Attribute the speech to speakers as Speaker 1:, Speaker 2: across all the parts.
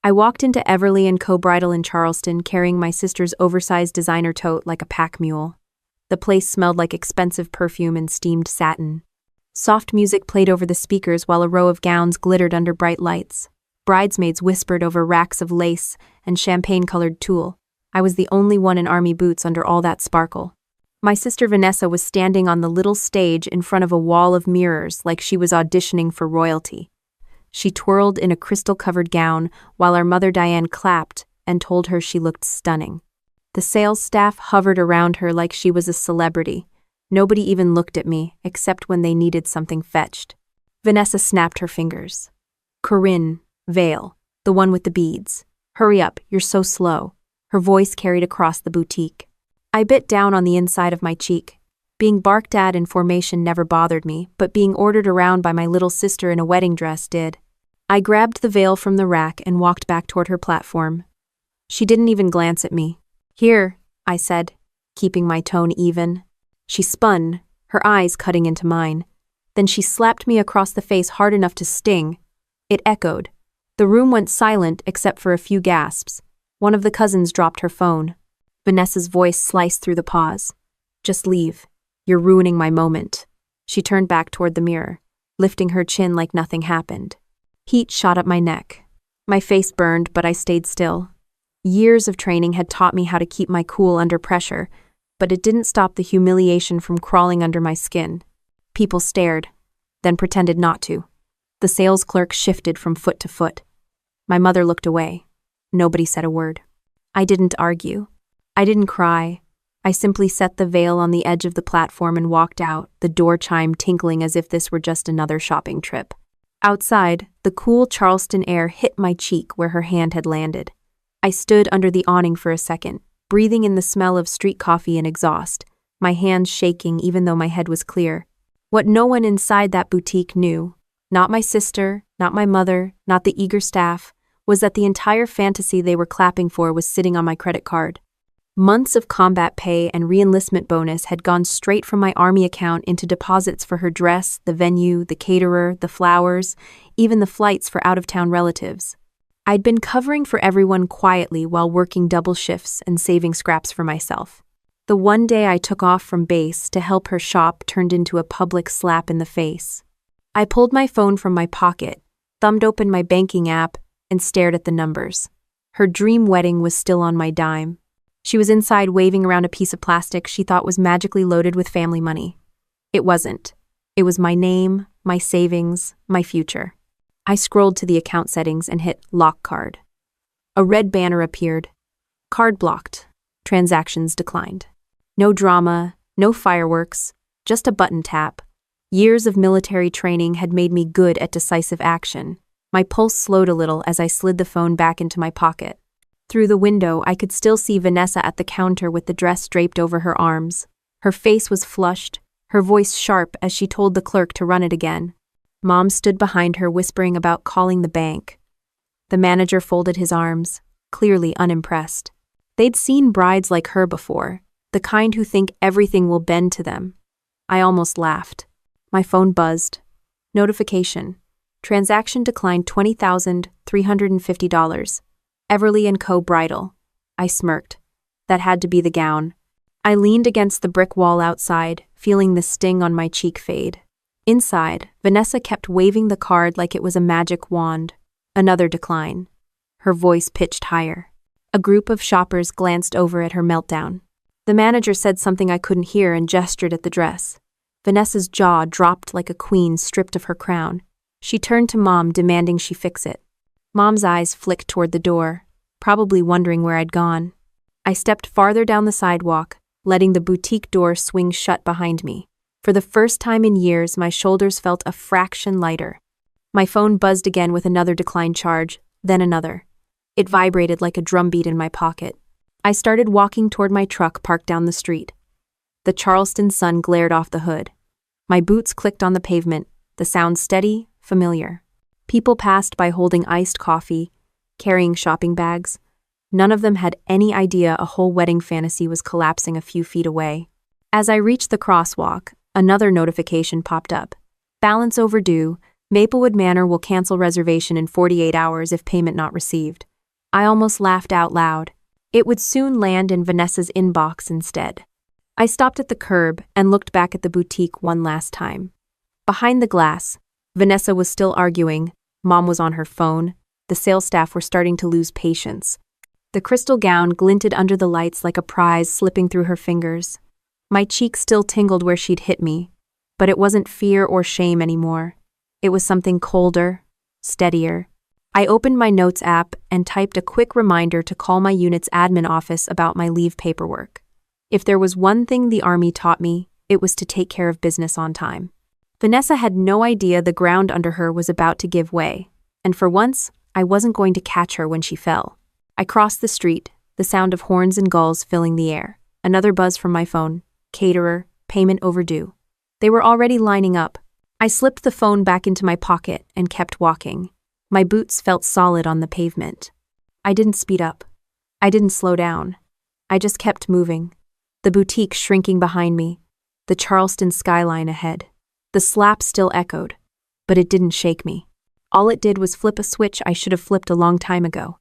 Speaker 1: I walked into Everly & Co. Bridal in Charleston carrying my sister's oversized designer tote like a pack mule. The place smelled like expensive perfume and steamed satin. Soft music played over the speakers while a row of gowns glittered under bright lights. Bridesmaids whispered over racks of lace and champagne-colored tulle. I was the only one in army boots under all that sparkle. My sister Vanessa was standing on the little stage in front of a wall of mirrors like she was auditioning for royalty. She twirled in a crystal-covered gown while our mother Diane clapped and told her she looked stunning. The sales staff hovered around her like she was a celebrity. Nobody even looked at me, except when they needed something fetched. Vanessa snapped her fingers. "Corinne, Vale, the one with the beads. Hurry up, you're so slow." Her voice carried across the boutique. I bit down on the inside of my cheek. Being barked at in formation never bothered me, but being ordered around by my little sister in a wedding dress did. I grabbed the veil from the rack and walked back toward her platform. She didn't even glance at me. "Here," I said, keeping my tone even. She spun, her eyes cutting into mine. Then she slapped me across the face hard enough to sting. It echoed. The room went silent except for a few gasps. One of the cousins dropped her phone. Vanessa's voice sliced through the pause. "Just leave. You're ruining my moment." She turned back toward the mirror, lifting her chin like nothing happened. Heat shot up my neck. My face burned, but I stayed still. Years of training had taught me how to keep my cool under pressure, but it didn't stop the humiliation from crawling under my skin. People stared, then pretended not to. The sales clerk shifted from foot to foot. My mother looked away. Nobody said a word. I didn't argue. I didn't cry. I simply set the veil on the edge of the platform and walked out, the door chime tinkling as if this were just another shopping trip. Outside, the cool Charleston air hit my cheek where her hand had landed. I stood under the awning for a second, breathing in the smell of street coffee and exhaust, my hands shaking even though my head was clear. What no one inside that boutique knew, not my sister, not my mother, not the eager staff, was that the entire fantasy they were clapping for was sitting on my credit card. Months of combat pay and re-enlistment bonus had gone straight from my army account into deposits for her dress, the venue, the caterer, the flowers, even the flights for out-of-town relatives. I'd been covering for everyone quietly while working double shifts and saving scraps for myself. The one day I took off from base to help her shop turned into a public slap in the face. I pulled my phone from my pocket, thumbed open my banking app, and stared at the numbers. Her dream wedding was still on my dime. She was inside waving around a piece of plastic she thought was magically loaded with family money. It wasn't. It was my name, my savings, my future. I scrolled to the account settings and hit Lock Card. A red banner appeared. Card blocked. Transactions declined. No drama, no fireworks, just a button tap. Years of military training had made me good at decisive action. My pulse slowed a little as I slid the phone back into my pocket. Through the window, I could still see Vanessa at the counter with the dress draped over her arms. Her face was flushed, her voice sharp as she told the clerk to run it again. Mom stood behind her whispering about calling the bank. The manager folded his arms, clearly unimpressed. They'd seen brides like her before, the kind who think everything will bend to them. I almost laughed. My phone buzzed. Notification. Transaction declined $20,350. Everly & Co. Bridal. I smirked. That had to be the gown. I leaned against the brick wall outside, feeling the sting on my cheek fade. Inside, Vanessa kept waving the card like it was a magic wand. Another decline. Her voice pitched higher. A group of shoppers glanced over at her meltdown. The manager said something I couldn't hear and gestured at the dress. Vanessa's jaw dropped like a queen stripped of her crown. She turned to Mom, demanding she fix it. Mom's eyes flicked toward the door, probably wondering where I'd gone. I stepped farther down the sidewalk, letting the boutique door swing shut behind me. For the first time in years, my shoulders felt a fraction lighter. My phone buzzed again with another decline charge, then another. It vibrated like a drumbeat in my pocket. I started walking toward my truck parked down the street. The Charleston sun glared off the hood. My boots clicked on the pavement, the sound steady, familiar. People passed by holding iced coffee, carrying shopping bags. None of them had any idea a whole wedding fantasy was collapsing a few feet away. As I reached the crosswalk, another notification popped up. Balance overdue. Maplewood Manor will cancel reservation in 48 hours if payment not received. I almost laughed out loud. It would soon land in Vanessa's inbox instead. I stopped at the curb and looked back at the boutique one last time. Behind the glass, Vanessa was still arguing, Mom was on her phone, the sales staff were starting to lose patience. The crystal gown glinted under the lights like a prize slipping through her fingers. My cheek still tingled where she'd hit me, but it wasn't fear or shame anymore. It was something colder, steadier. I opened my notes app and typed a quick reminder to call my unit's admin office about my leave paperwork. If there was one thing the Army taught me, it was to take care of business on time. Vanessa had no idea the ground under her was about to give way, and for once, I wasn't going to catch her when she fell. I crossed the street, the sound of horns and gulls filling the air. Another buzz from my phone. Caterer, payment overdue. They were already lining up. I slipped the phone back into my pocket and kept walking. My boots felt solid on the pavement. I didn't speed up. I didn't slow down. I just kept moving. The boutique shrinking behind me. The Charleston skyline ahead. The slap still echoed, but it didn't shake me. All it did was flip a switch I should have flipped a long time ago.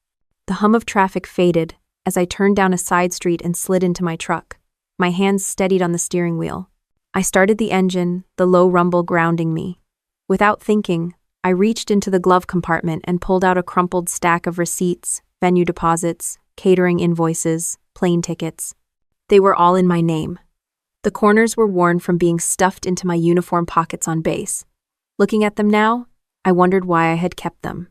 Speaker 1: The hum of traffic faded as I turned down a side street and slid into my truck. My hands steadied on the steering wheel. I started the engine, the low rumble grounding me. Without thinking, I reached into the glove compartment and pulled out a crumpled stack of receipts, venue deposits, catering invoices, plane tickets. They were all in my name. The corners were worn from being stuffed into my uniform pockets on base. Looking at them now, I wondered why I had kept them.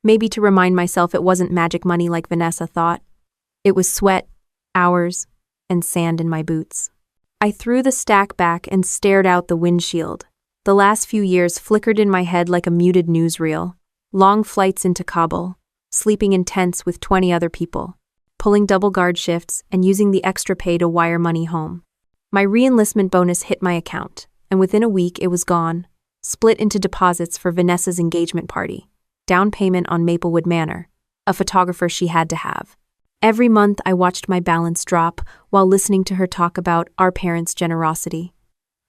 Speaker 1: Maybe to remind myself it wasn't magic money like Vanessa thought. It was sweat, hours, and sand in my boots. I threw the stack back and stared out the windshield. The last few years flickered in my head like a muted newsreel. Long flights into Kabul, sleeping in tents with 20 other people, pulling double guard shifts and using the extra pay to wire money home. My re-enlistment bonus hit my account, and within a week it was gone, split into deposits for Vanessa's engagement party, down payment on Maplewood Manor, a photographer she had to have. Every month I watched my balance drop while listening to her talk about our parents' generosity.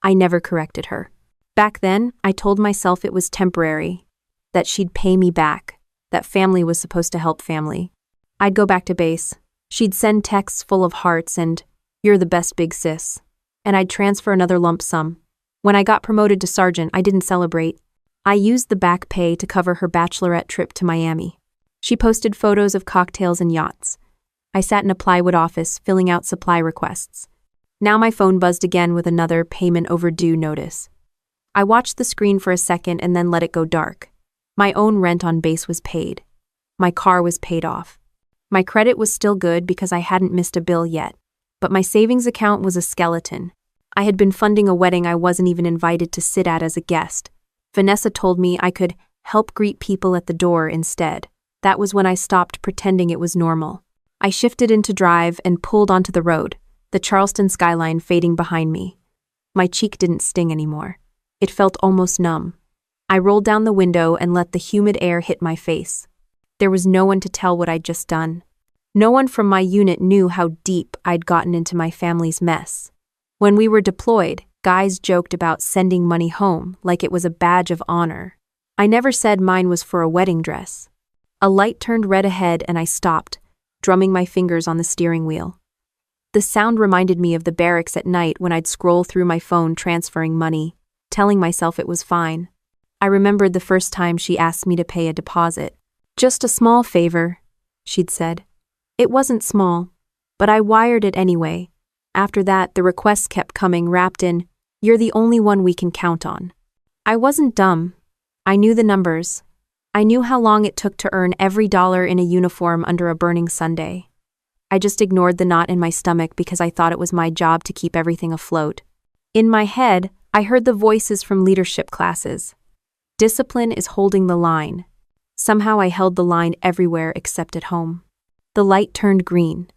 Speaker 1: I never corrected her. Back then, I told myself it was temporary, that she'd pay me back, that family was supposed to help family. I'd go back to base. She'd send texts full of hearts and, "You're the best big sis." And I'd transfer another lump sum. When I got promoted to sergeant, I didn't celebrate. I used the back pay to cover her bachelorette trip to Miami. She posted photos of cocktails and yachts. I sat in a plywood office, filling out supply requests. Now my phone buzzed again with another payment overdue notice. I watched the screen for a second and then let it go dark. My own rent on base was paid. My car was paid off. My credit was still good because I hadn't missed a bill yet. But my savings account was a skeleton. I had been funding a wedding I wasn't even invited to sit at as a guest. Vanessa told me I could help greet people at the door instead. That was when I stopped pretending it was normal. I shifted into drive and pulled onto the road, the Charleston skyline fading behind me. My cheek didn't sting anymore. It felt almost numb. I rolled down the window and let the humid air hit my face. There was no one to tell what I'd just done. No one from my unit knew how deep I'd gotten into my family's mess. When we were deployed, guys joked about sending money home like it was a badge of honor. I never said mine was for a wedding dress. A light turned red ahead and I stopped, drumming my fingers on the steering wheel. The sound reminded me of the barracks at night when I'd scroll through my phone transferring money, telling myself it was fine. I remembered the first time she asked me to pay a deposit. "Just a small favor," she'd said. It wasn't small, but I wired it anyway. After that, the requests kept coming wrapped in, "You're the only one we can count on." I wasn't dumb. I knew the numbers. I knew how long it took to earn every dollar in a uniform under a burning Sunday. I just ignored the knot in my stomach because I thought it was my job to keep everything afloat. In my head, I heard the voices from leadership classes. Discipline is holding the line. Somehow I held the line everywhere except at home. The light turned green.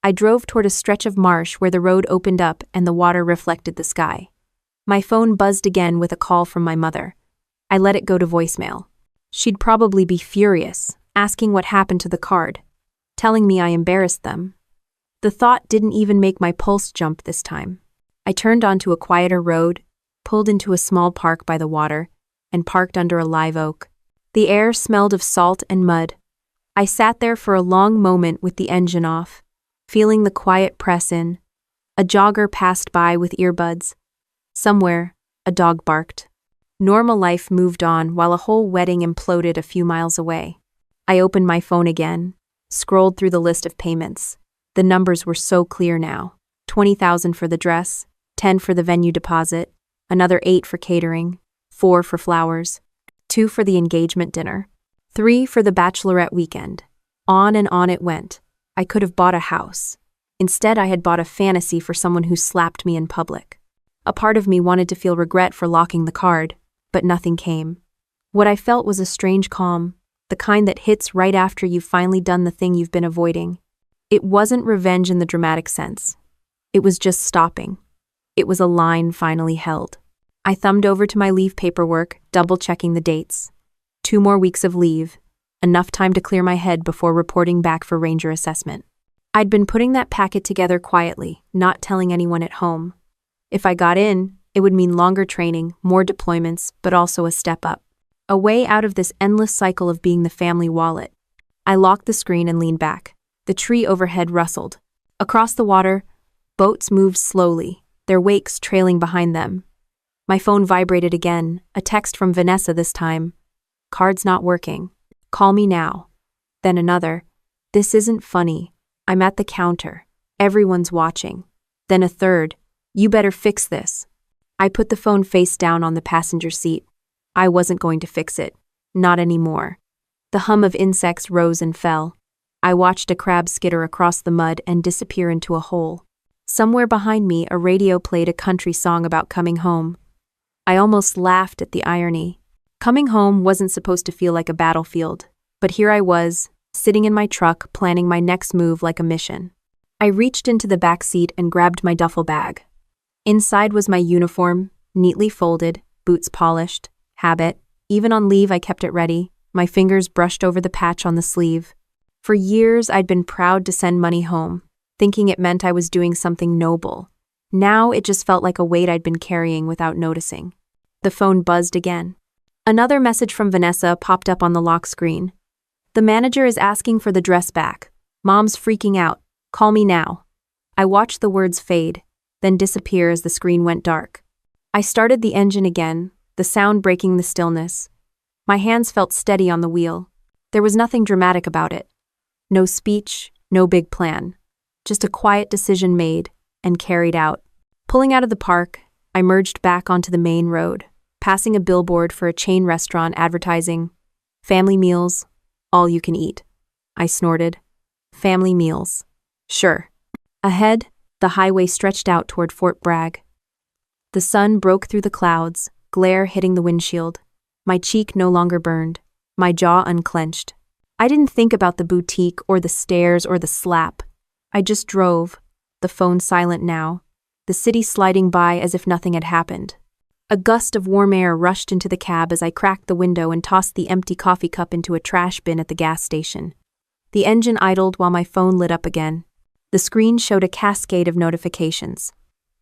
Speaker 1: I drove toward a stretch of marsh where the road opened up and the water reflected the sky. My phone buzzed again with a call from my mother. I let it go to voicemail. She'd probably be furious, asking what happened to the card, telling me I embarrassed them. The thought didn't even make my pulse jump this time. I turned onto a quieter road, pulled into a small park by the water, and parked under a live oak. The air smelled of salt and mud. I sat there for a long moment with the engine off, feeling the quiet press in. A jogger passed by with earbuds. Somewhere, a dog barked. Normal life moved on while a whole wedding imploded a few miles away. I opened my phone again, scrolled through the list of payments. The numbers were so clear now. 20,000 for the dress, 10 for the venue deposit, another 8 for catering, 4 for flowers, 2 for the engagement dinner, 3 for the bachelorette weekend. On and on it went. I could have bought a house. Instead, I had bought a fantasy for someone who slapped me in public. A part of me wanted to feel regret for locking the card, but nothing came. What I felt was a strange calm, the kind that hits right after you've finally done the thing you've been avoiding. It wasn't revenge in the dramatic sense. It was just stopping. It was a line finally held. I thumbed over to my leave paperwork, double-checking the dates. 2 more weeks of leave, enough time to clear my head before reporting back for ranger assessment. I'd been putting that packet together quietly, not telling anyone at home. If I got in, it would mean longer training, more deployments, but also a step up. A way out of this endless cycle of being the family wallet. I locked the screen and leaned back. The tree overhead rustled. Across the water, boats moved slowly, their wakes trailing behind them. My phone vibrated again, a text from Vanessa this time. Card's not working. Call me now. Then another. This isn't funny. I'm at the counter. Everyone's watching. Then a third. You better fix this. I put the phone face down on the passenger seat. I wasn't going to fix it. Not anymore. The hum of insects rose and fell. I watched a crab skitter across the mud and disappear into a hole. Somewhere behind me, a radio played a country song about coming home. I almost laughed at the irony. Coming home wasn't supposed to feel like a battlefield, but here I was, sitting in my truck, planning my next move like a mission. I reached into the back seat and grabbed my duffel bag. Inside was my uniform, neatly folded, boots polished, habit. Even on leave, I kept it ready. My fingers brushed over the patch on the sleeve. For years, I'd been proud to send money home, thinking it meant I was doing something noble. Now it just felt like a weight I'd been carrying without noticing. The phone buzzed again. Another message from Vanessa popped up on the lock screen. The manager is asking for the dress back. Mom's freaking out. Call me now. I watched the words fade, then disappear as the screen went dark. I started the engine again, the sound breaking the stillness. My hands felt steady on the wheel. There was nothing dramatic about it. No speech, no big plan. Just a quiet decision made and carried out. Pulling out of the park, I merged back onto the main road, passing a billboard for a chain restaurant advertising, "Family meals, all you can eat." I snorted. Family meals. Sure. Ahead, the highway stretched out toward Fort Bragg. The sun broke through the clouds, glare hitting the windshield. My cheek no longer burned, my jaw unclenched. I didn't think about the boutique or the stairs or the slap. I just drove, the phone silent now, the city sliding by as if nothing had happened. A gust of warm air rushed into the cab as I cracked the window and tossed the empty coffee cup into a trash bin at the gas station. The engine idled while my phone lit up again. The screen showed a cascade of notifications.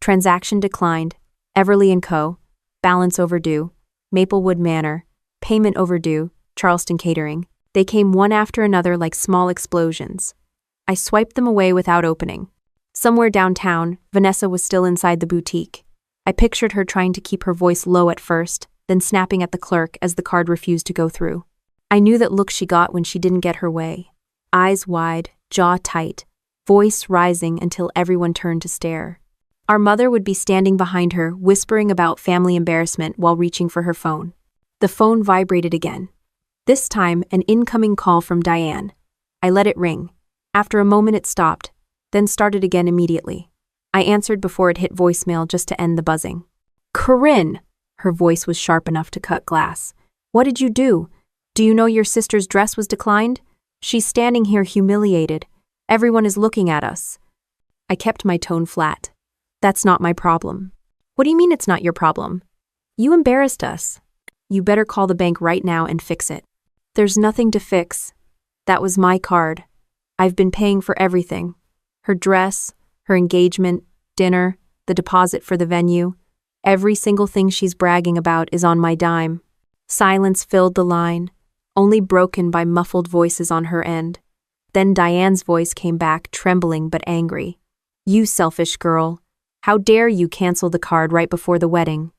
Speaker 1: Transaction declined, Everly & Co., balance overdue, Maplewood Manor, payment overdue, Charleston Catering. They came one after another like small explosions. I swiped them away without opening. Somewhere downtown, Vanessa was still inside the boutique. I pictured her trying to keep her voice low at first, then snapping at the clerk as the card refused to go through. I knew that look she got when she didn't get her way. Eyes wide, jaw tight, voice rising until everyone turned to stare. Our mother would be standing behind her, whispering about family embarrassment while reaching for her phone. The phone vibrated again. This time, an incoming call from Diane. I let it ring. After a moment it stopped, then started again immediately. I answered before it hit voicemail just to end the buzzing. "Corinne!" Her voice was sharp enough to cut glass. "What did you do? Do you know your sister's dress was declined? She's standing here humiliated. Everyone is looking at us." I kept my tone flat. "That's not my problem." "What do you mean it's not your problem? You embarrassed us. You better call the bank right now and fix it." "There's nothing to fix. That was my card. I've been paying for everything. Her dress, her engagement, dinner, the deposit for the venue. Every single thing she's bragging about is on my dime." Silence filled the line. only broken by muffled voices on her end. Then Diane's voice came back, trembling but angry. "You selfish girl. How dare you cancel the card right before the wedding?"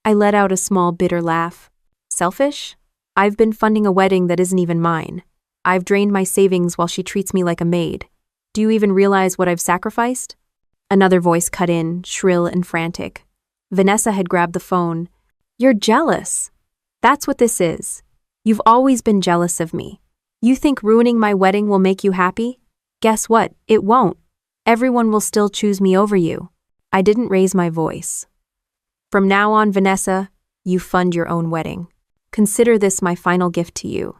Speaker 1: I let out a small, bitter laugh. Selfish? I've been funding a wedding that isn't even mine. I've drained my savings while she treats me like a maid. Do you even realize what I've sacrificed? Another voice cut in, shrill and frantic. Vanessa had grabbed the phone. "You're jealous. That's what this is. You've always been jealous of me. You think ruining my wedding will make you happy? Guess what? It won't. Everyone will still choose me over you." I didn't raise my voice. "From now on, Vanessa, you fund your own wedding. Consider this my final gift to you."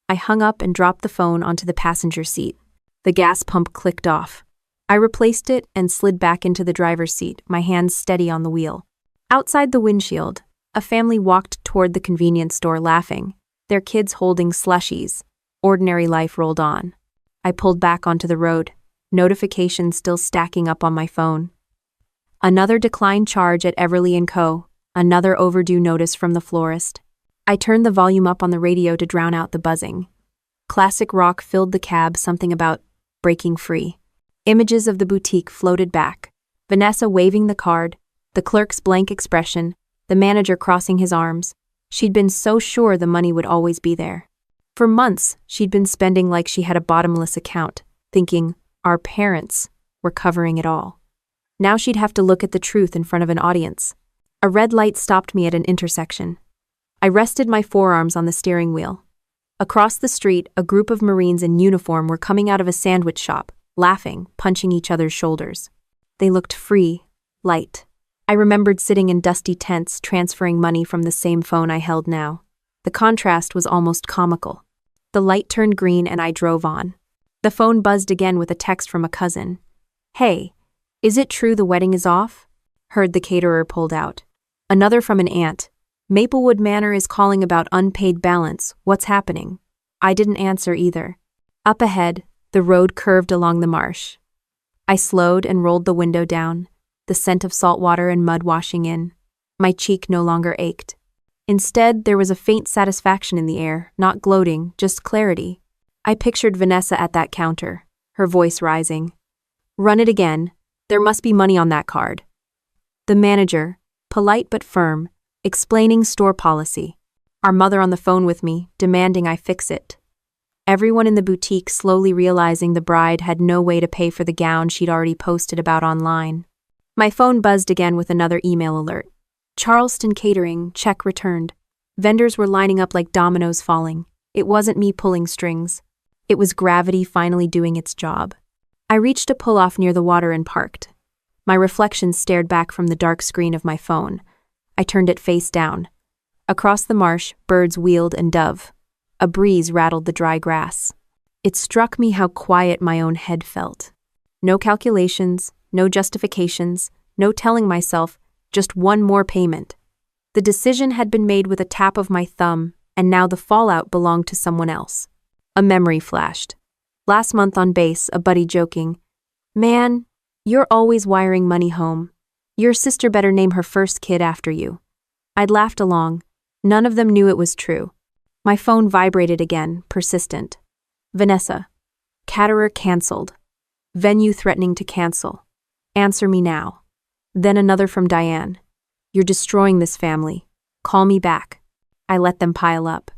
Speaker 1: I hung up and dropped the phone onto the passenger seat. The gas pump clicked off. I replaced it and slid back into the driver's seat, my hands steady on the wheel. Outside the windshield, a family walked toward the convenience store laughing, their kids holding slushies. Ordinary life rolled on. I pulled back onto the road, notifications still stacking up on my phone. Another declined charge at Everly & Co., another overdue notice from the florist. I turned the volume up on the radio to drown out the buzzing. Classic rock filled the cab, something about breaking free. Images of the boutique floated back. Vanessa waving the card, the clerk's blank expression, the manager crossing his arms. She'd been so sure the money would always be there. For months, she'd been spending like she had a bottomless account, thinking our parents were covering it all. Now she'd have to look at the truth in front of an audience. A red light stopped me at an intersection. I rested my forearms on the steering wheel. Across the street, a group of Marines in uniform were coming out of a sandwich shop, laughing, punching each other's shoulders. They looked free, light. I remembered sitting in dusty tents, transferring money from the same phone I held now. The contrast was almost comical. The light turned green and I drove on. The phone buzzed again with a text from a cousin. "Hey, is it true the wedding is off?" Heard the caterer pulled out. Another from an aunt. "Maplewood Manor is calling about unpaid balance. What's happening?" I didn't answer either. Up ahead, the road curved along the marsh. I slowed and rolled the window down, the scent of salt water and mud washing in. My cheek no longer ached. Instead, there was a faint satisfaction in the air, not gloating, just clarity. I pictured Vanessa at that counter, her voice rising. "Run it again. There must be money on that card." The manager, polite but firm, explaining store policy. Our mother on the phone with me, demanding I fix it. Everyone in the boutique slowly realizing the bride had no way to pay for the gown she'd already posted about online. My phone buzzed again with another email alert. Charleston Catering, check returned. Vendors were lining up like dominoes falling. It wasn't me pulling strings. It was gravity finally doing its job. I reached a pull-off near the water and parked. My reflection stared back from the dark screen of my phone. I turned it face down. Across the marsh, birds wheeled and dove. A breeze rattled the dry grass. It struck me how quiet my own head felt. No calculations, no justifications, no telling myself, just one more payment. The decision had been made with a tap of my thumb, and now the fallout belonged to someone else. A memory flashed. Last month on base, a buddy joking, "Man, you're always wiring money home. Your sister better name her first kid after you." I'd laughed along. None of them knew it was true. My phone vibrated again, persistent. "Vanessa. Caterer canceled. Venue threatening to cancel. Answer me now." Then another from Diane. "You're destroying this family. Call me back." I let them pile up.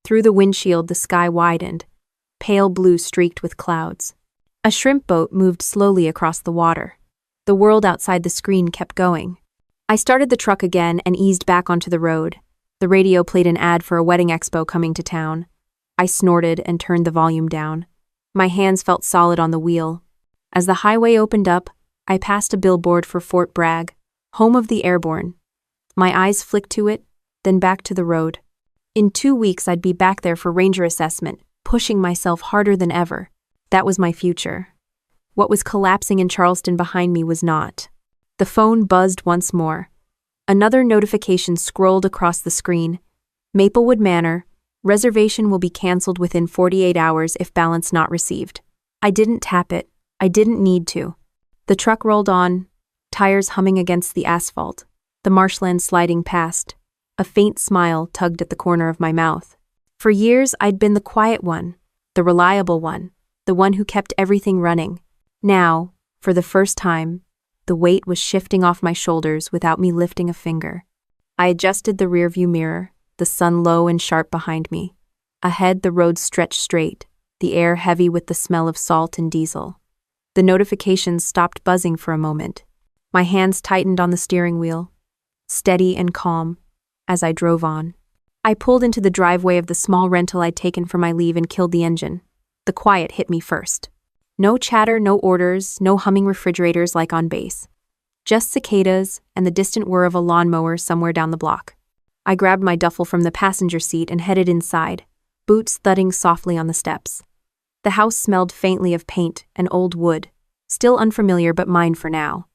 Speaker 1: Through the windshield, the sky widened, pale blue streaked with clouds. A shrimp boat moved slowly across the water. The world outside the screen kept going. I started the truck again and eased back onto the road. The radio played an ad for a wedding expo coming to town. I snorted and turned the volume down. My hands felt solid on the wheel. As the highway opened up, I passed a billboard for Fort Bragg, home of the airborne. My eyes flicked to it, then back to the road. In 2 weeks, I'd be back there for ranger assessment, pushing myself harder than ever. That was my future. What was collapsing in Charleston behind me was not. The phone buzzed once more. Another notification scrolled across the screen. "Maplewood Manor. Reservation will be canceled within 48 hours if balance not received." I didn't tap it. I didn't need to. The truck rolled on, tires humming against the asphalt, the marshland sliding past. A faint smile tugged at the corner of my mouth. For years, I'd been the quiet one, the reliable one, the one who kept everything running. Now, for the first time, the weight was shifting off my shoulders without me lifting a finger. I adjusted the rearview mirror, the sun low and sharp behind me. Ahead, the road stretched straight, the air heavy with the smell of salt and diesel. The notifications stopped buzzing for a moment. My hands tightened on the steering wheel, steady and calm, as I drove on. I pulled into the driveway of the small rental I'd taken for my leave and killed the engine. The quiet hit me first. No chatter, no orders, no humming refrigerators like on base. Just cicadas and the distant whir of a lawnmower somewhere down the block. I grabbed my duffel from the passenger seat and headed inside, boots thudding softly on the steps. The house smelled faintly of paint and old wood, still unfamiliar but mine for now.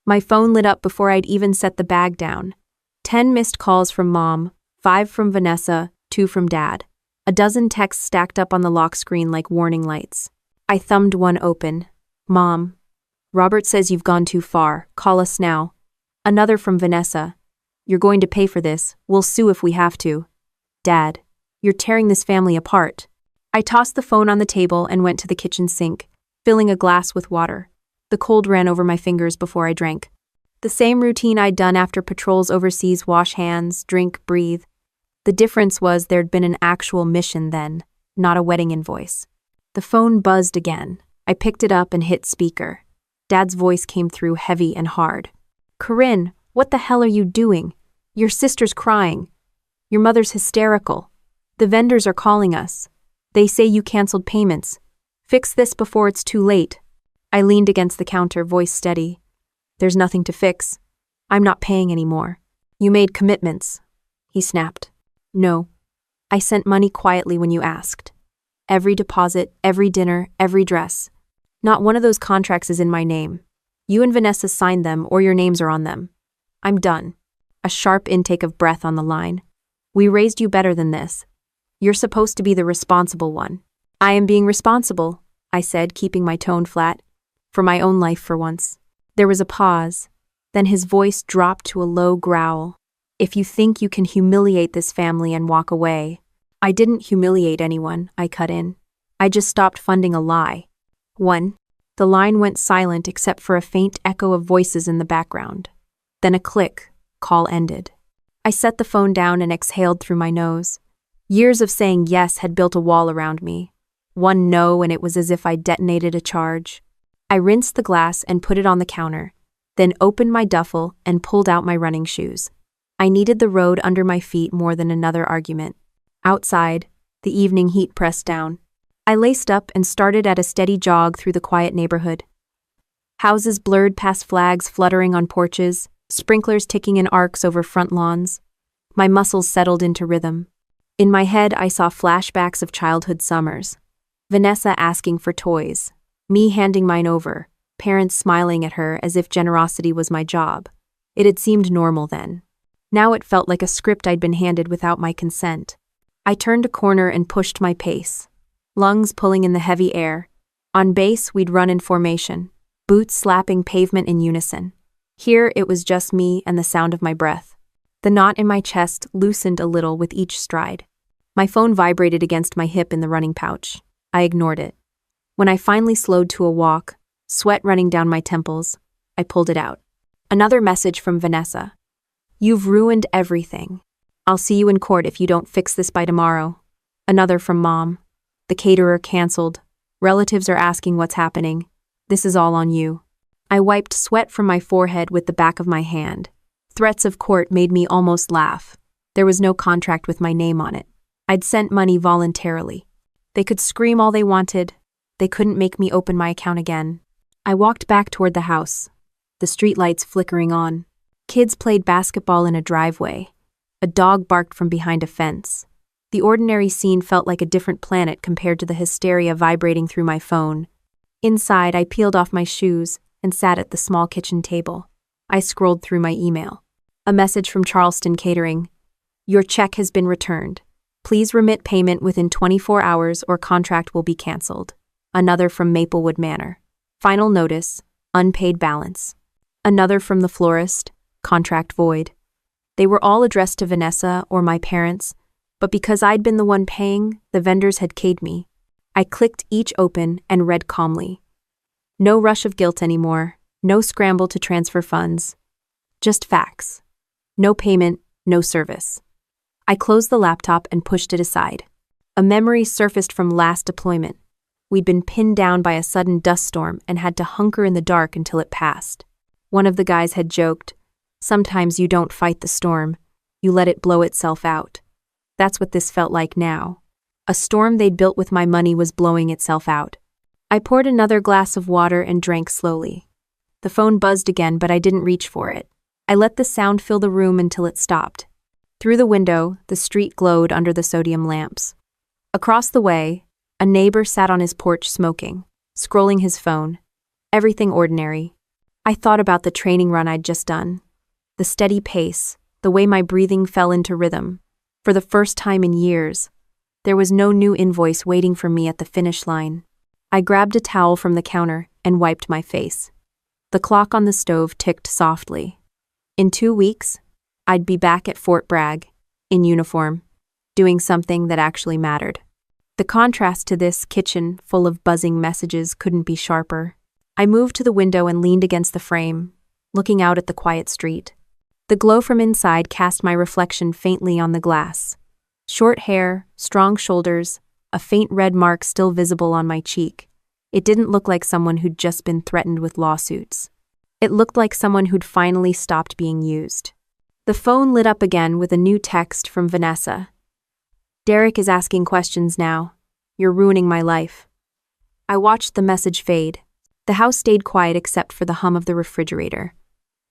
Speaker 1: My phone lit up before I'd even set the bag down. 10 missed calls from Mom, 5 from Vanessa, 2 from Dad. A dozen texts stacked up on the lock screen like warning lights. I thumbed one open. Mom, Robert says you've gone too far. Call us now. Another from Vanessa. You're going to pay for this. We'll sue if we have to. Dad, you're tearing this family apart. I tossed the phone on the table and went to the kitchen sink, filling a glass with water. The cold ran over my fingers before I drank. The same routine I'd done after patrols overseas: wash hands, drink, breathe. The difference was there'd been an actual mission then, not a wedding invoice. The phone buzzed again. I picked it up and hit speaker. Dad's voice came through heavy and hard. Corinne, what the hell are you doing? Your sister's crying. Your mother's hysterical. The vendors are calling us. They say you canceled payments. Fix this before it's too late. I leaned against the counter, voice steady. There's nothing to fix. I'm not paying anymore. You made commitments. He snapped. No. I sent money quietly when you asked. Every deposit, every dinner, every dress. Not one of those contracts is in my name. You and Vanessa signed them or your names are on them. I'm done. A sharp intake of breath on the line. We raised you better than this. You're supposed to be the responsible one. I am being responsible, I said, keeping my tone flat. For my own life for once. There was a pause. Then his voice dropped to a low growl. If you think you can humiliate this family and walk away. I didn't humiliate anyone, I cut in. I just stopped funding a lie. 1. The line went silent except for a faint echo of voices in the background. Then a click. Call ended. I set the phone down and exhaled through my nose. Years of saying yes had built a wall around me. One no and it was as if I detonated a charge. I rinsed the glass and put it on the counter, then opened my duffel and pulled out my running shoes. I needed the road under my feet more than another argument. Outside, the evening heat pressed down. I laced up and started at a steady jog through the quiet neighborhood. Houses blurred past flags fluttering on porches, sprinklers ticking in arcs over front lawns. My muscles settled into rhythm. In my head, I saw flashbacks of childhood summers. Vanessa asking for toys, me handing mine over, parents smiling at her as if generosity was my job. It had seemed normal then. Now it felt like a script I'd been handed without my consent. I turned a corner and pushed my pace, lungs pulling in the heavy air. On base, we'd run in formation, boots slapping pavement in unison. Here, it was just me and the sound of my breath. The knot in my chest loosened a little with each stride. My phone vibrated against my hip in the running pouch. I ignored it. When I finally slowed to a walk, sweat running down my temples, I pulled it out. Another message from Vanessa. You've ruined everything. I'll see you in court if you don't fix this by tomorrow. Another from Mom. The caterer canceled. Relatives are asking what's happening. This is all on you. I wiped sweat from my forehead with the back of my hand. Threats of court made me almost laugh. There was no contract with my name on it. I'd sent money voluntarily. They could scream all they wanted. They couldn't make me open my account again. I walked back toward the house, the streetlights flickering on. Kids played basketball in a driveway. A dog barked from behind a fence. The ordinary scene felt like a different planet compared to the hysteria vibrating through my phone. Inside, I peeled off my shoes and sat at the small kitchen table. I scrolled through my email. A message from Charleston Catering. Your check has been returned. Please remit payment within 24 hours or contract will be canceled. Another from Maplewood Manor. Final notice, unpaid balance. Another from the florist, contract void. They were all addressed to Vanessa or my parents, But because I'd been the one paying, the vendors had k'd me. I clicked each open and read calmly. No rush of guilt anymore, no scramble to transfer funds. Just facts. No payment, no service. I closed the laptop and pushed it aside. A memory surfaced from last deployment. We'd been pinned down by a sudden dust storm and had to hunker in the dark until it passed. One of the guys had joked, "Sometimes you don't fight the storm, you let it blow itself out." That's what this felt like now. A storm they'd built with my money was blowing itself out. I poured another glass of water and drank slowly. The phone buzzed again, but I didn't reach for it. I let the sound fill the room until it stopped. Through the window, the street glowed under the sodium lamps. Across the way, a neighbor sat on his porch smoking, scrolling his phone. Everything ordinary. I thought about the training run I'd just done. The steady pace, the way my breathing fell into rhythm. For the first time in years, there was no new invoice waiting for me at the finish line. I grabbed a towel from the counter and wiped my face. The clock on the stove ticked softly. In 2 weeks, I'd be back at Fort Bragg, in uniform, doing something that actually mattered. The contrast to this kitchen full of buzzing messages couldn't be sharper. I moved to the window and leaned against the frame, looking out at the quiet street. The glow from inside cast my reflection faintly on the glass. Short hair, strong shoulders, a faint red mark still visible on my cheek. It didn't look like someone who'd just been threatened with lawsuits. It looked like someone who'd finally stopped being used. The phone lit up again with a new text from Vanessa. "Derek is asking questions now. You're ruining my life." I watched the message fade. The house stayed quiet except for the hum of the refrigerator.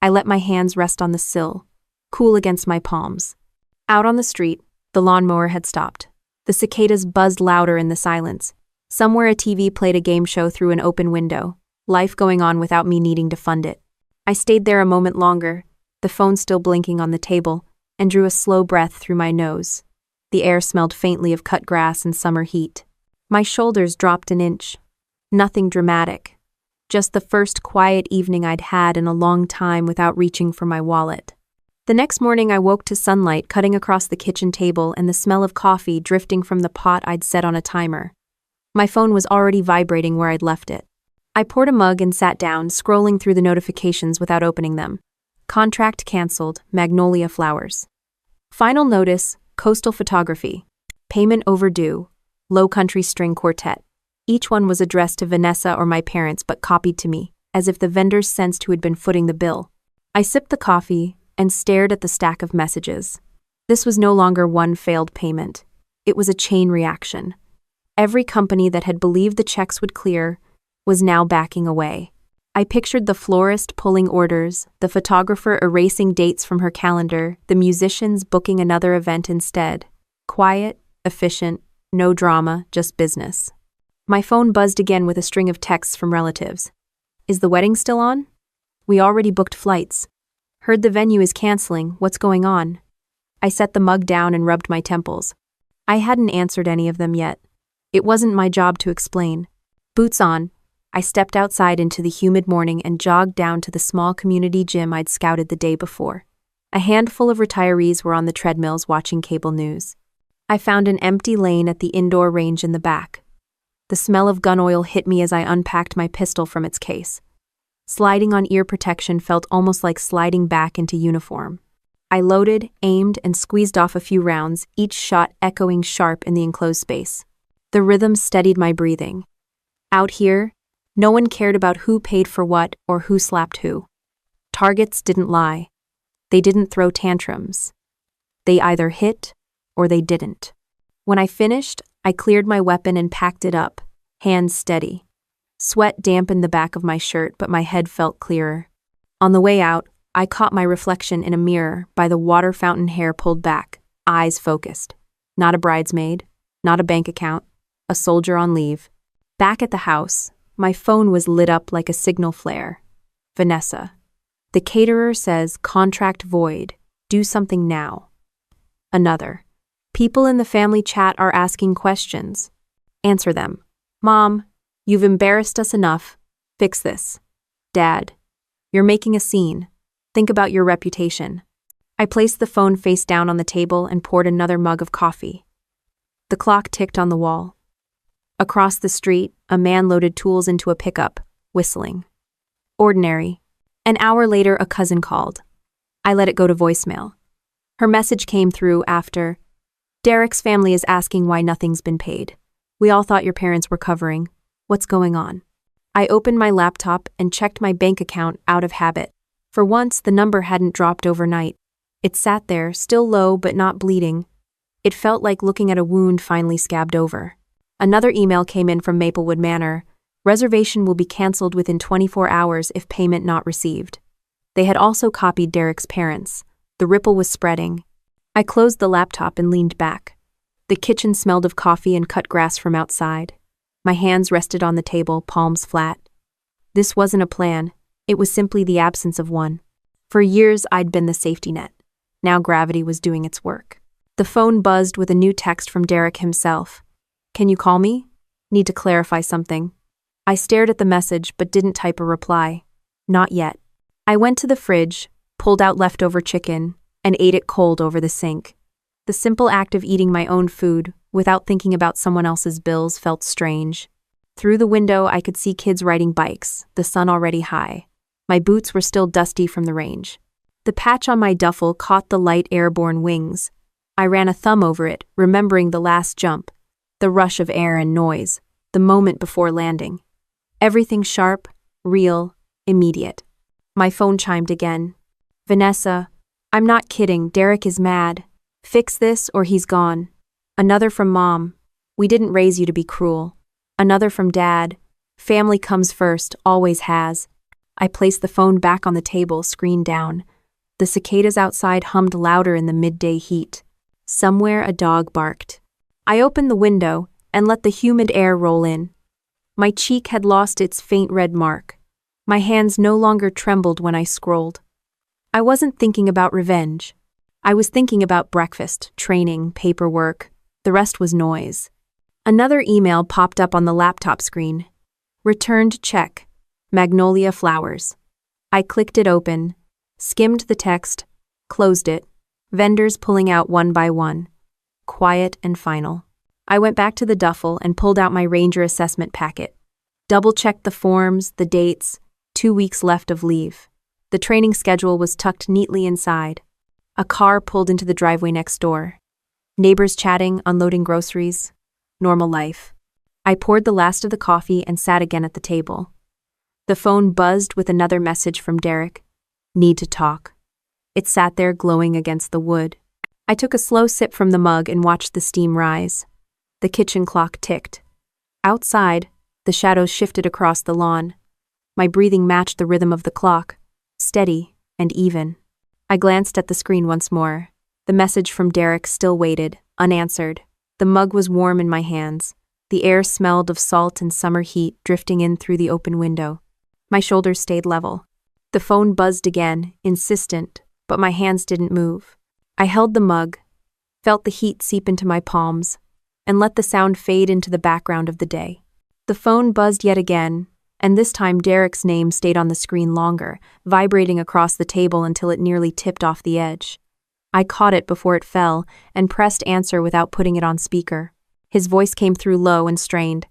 Speaker 1: I let my hands rest on the sill, cool against my palms. Out on the street, the lawnmower had stopped. The cicadas buzzed louder in the silence. Somewhere a TV played a game show through an open window, life going on without me needing to fund it. I stayed there a moment longer, the phone still blinking on the table, and drew a slow breath through my nose. The air smelled faintly of cut grass and summer heat. My shoulders dropped an inch. Nothing dramatic. Just the first quiet evening I'd had in a long time without reaching for my wallet. The next morning I woke to sunlight cutting across the kitchen table and the smell of coffee drifting from the pot I'd set on a timer. My phone was already vibrating where I'd left it. I poured a mug and sat down, scrolling through the notifications without opening them. Contract canceled, magnolia flowers. Final notice, coastal photography. Payment overdue, Low Country String Quartet. Each one was addressed to Vanessa or my parents but copied to me, as if the vendors sensed who had been footing the bill. I sipped the coffee and stared at the stack of messages. This was no longer one failed payment. It was a chain reaction. Every company that had believed the checks would clear was now backing away. I pictured the florist pulling orders, the photographer erasing dates from her calendar, the musicians booking another event instead. Quiet, efficient, no drama, just business. My phone buzzed again with a string of texts from relatives. "Is the wedding still on? We already booked flights. Heard the venue is canceling, what's going on?" I set the mug down and rubbed my temples. I hadn't answered any of them yet. It wasn't my job to explain. Boots on, I stepped outside into the humid morning and jogged down to the small community gym I'd scouted the day before. A handful of retirees were on the treadmills watching cable news. I found an empty lane at the indoor range in the back. The smell of gun oil hit me as I unpacked my pistol from its case. Sliding on ear protection felt almost like sliding back into uniform. I loaded, aimed, and squeezed off a few rounds, each shot echoing sharp in the enclosed space. The rhythm steadied my breathing. Out here, no one cared about who paid for what or who slapped who. Targets didn't lie. They didn't throw tantrums. They either hit or they didn't. When I finished, I cleared my weapon and packed it up, hands steady. Sweat dampened the back of my shirt, but my head felt clearer. On the way out, I caught my reflection in a mirror by the water fountain hair pulled back, eyes focused. Not a bridesmaid, not a bank account, a soldier on leave. Back at the house, my phone was lit up like a signal flare. Vanessa. The caterer says contract void. Do something now. Another. People in the family chat are asking questions. Answer them. Mom, you've embarrassed us enough. Fix this. Dad, you're making a scene. Think about your reputation. I placed the phone face down on the table and poured another mug of coffee. The clock ticked on the wall. Across the street, a man loaded tools into a pickup, whistling. Ordinary. An hour later, a cousin called. I let it go to voicemail. Her message came through after, "Derek's family is asking why nothing's been paid. We all thought your parents were covering. What's going on?" I opened my laptop and checked my bank account out of habit. For once, the number hadn't dropped overnight. It sat there, still low but not bleeding. It felt like looking at a wound finally scabbed over. Another email came in from Maplewood Manor. Reservation will be canceled within 24 hours if payment not received. They had also copied Derek's parents. The ripple was spreading. I closed the laptop and leaned back. The kitchen smelled of coffee and cut grass from outside. My hands rested on the table, palms flat. This wasn't a plan. It was simply the absence of one. For years, I'd been the safety net. Now gravity was doing its work. The phone buzzed with a new text from Derek himself. "Can you call me? Need to clarify something." I stared at the message but didn't type a reply. Not yet. I went to the fridge, pulled out leftover chicken, and ate it cold over the sink. The simple act of eating my own food, without thinking about someone else's bills, felt strange. Through the window, I could see kids riding bikes, the sun already high. My boots were still dusty from the range. The patch on my duffel caught the light airborne wings. I ran a thumb over it, remembering the last jump, the rush of air and noise, the moment before landing. Everything sharp, real, immediate. My phone chimed again. "Vanessa, I'm not kidding, Derek is mad. Fix this or he's gone." Another from Mom. "We didn't raise you to be cruel." Another from Dad. "Family comes first, always has." I placed the phone back on the table, screen down. The cicadas outside hummed louder in the midday heat. Somewhere a dog barked. I opened the window and let the humid air roll in. My cheek had lost its faint red mark. My hands no longer trembled when I scrolled. I wasn't thinking about revenge. I was thinking about breakfast, training, paperwork. The rest was noise. Another email popped up on the laptop screen. "Returned check. Magnolia flowers." I clicked it open, skimmed the text, closed it. Vendors pulling out one by one. Quiet and final. I went back to the duffel and pulled out my Ranger assessment packet. Double-checked the forms, the dates, 2 weeks left of leave. The training schedule was tucked neatly inside. A car pulled into the driveway next door. Neighbors chatting, unloading groceries. Normal life. I poured the last of the coffee and sat again at the table. The phone buzzed with another message from Derek. "Need to talk." It sat there glowing against the wood. I took a slow sip from the mug and watched the steam rise. The kitchen clock ticked. Outside, the shadows shifted across the lawn. My breathing matched the rhythm of the clock, steady and even. I glanced at the screen once more. The message from Derek still waited, unanswered. The mug was warm in my hands. The air smelled of salt and summer heat drifting in through the open window. My shoulders stayed level. The phone buzzed again, insistent, but my hands didn't move. I held the mug, felt the heat seep into my palms, and let the sound fade into the background of the day. The phone buzzed yet again, and this time Derek's name stayed on the screen longer, vibrating across the table until it nearly tipped off the edge. I caught it before it fell and pressed answer without putting it on speaker. His voice came through low and strained.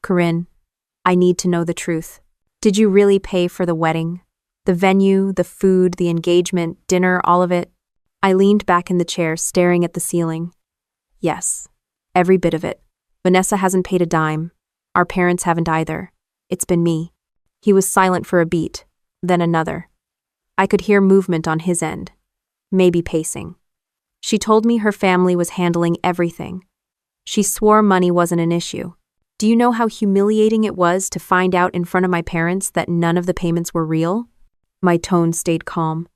Speaker 1: "Corinne, I need to know the truth. Did you really pay for the wedding? The venue, the food, the engagement, dinner, all of it?" I leaned back in the chair, staring at the ceiling. "Yes, every bit of it. Vanessa hasn't paid a dime. Our parents haven't either. It's been me." He was silent for a beat, then another. I could hear movement on his end, maybe pacing. "She told me her family was handling everything. She swore money wasn't an issue. Do you know how humiliating it was to find out in front of my parents that none of the payments were real?" My tone stayed calm.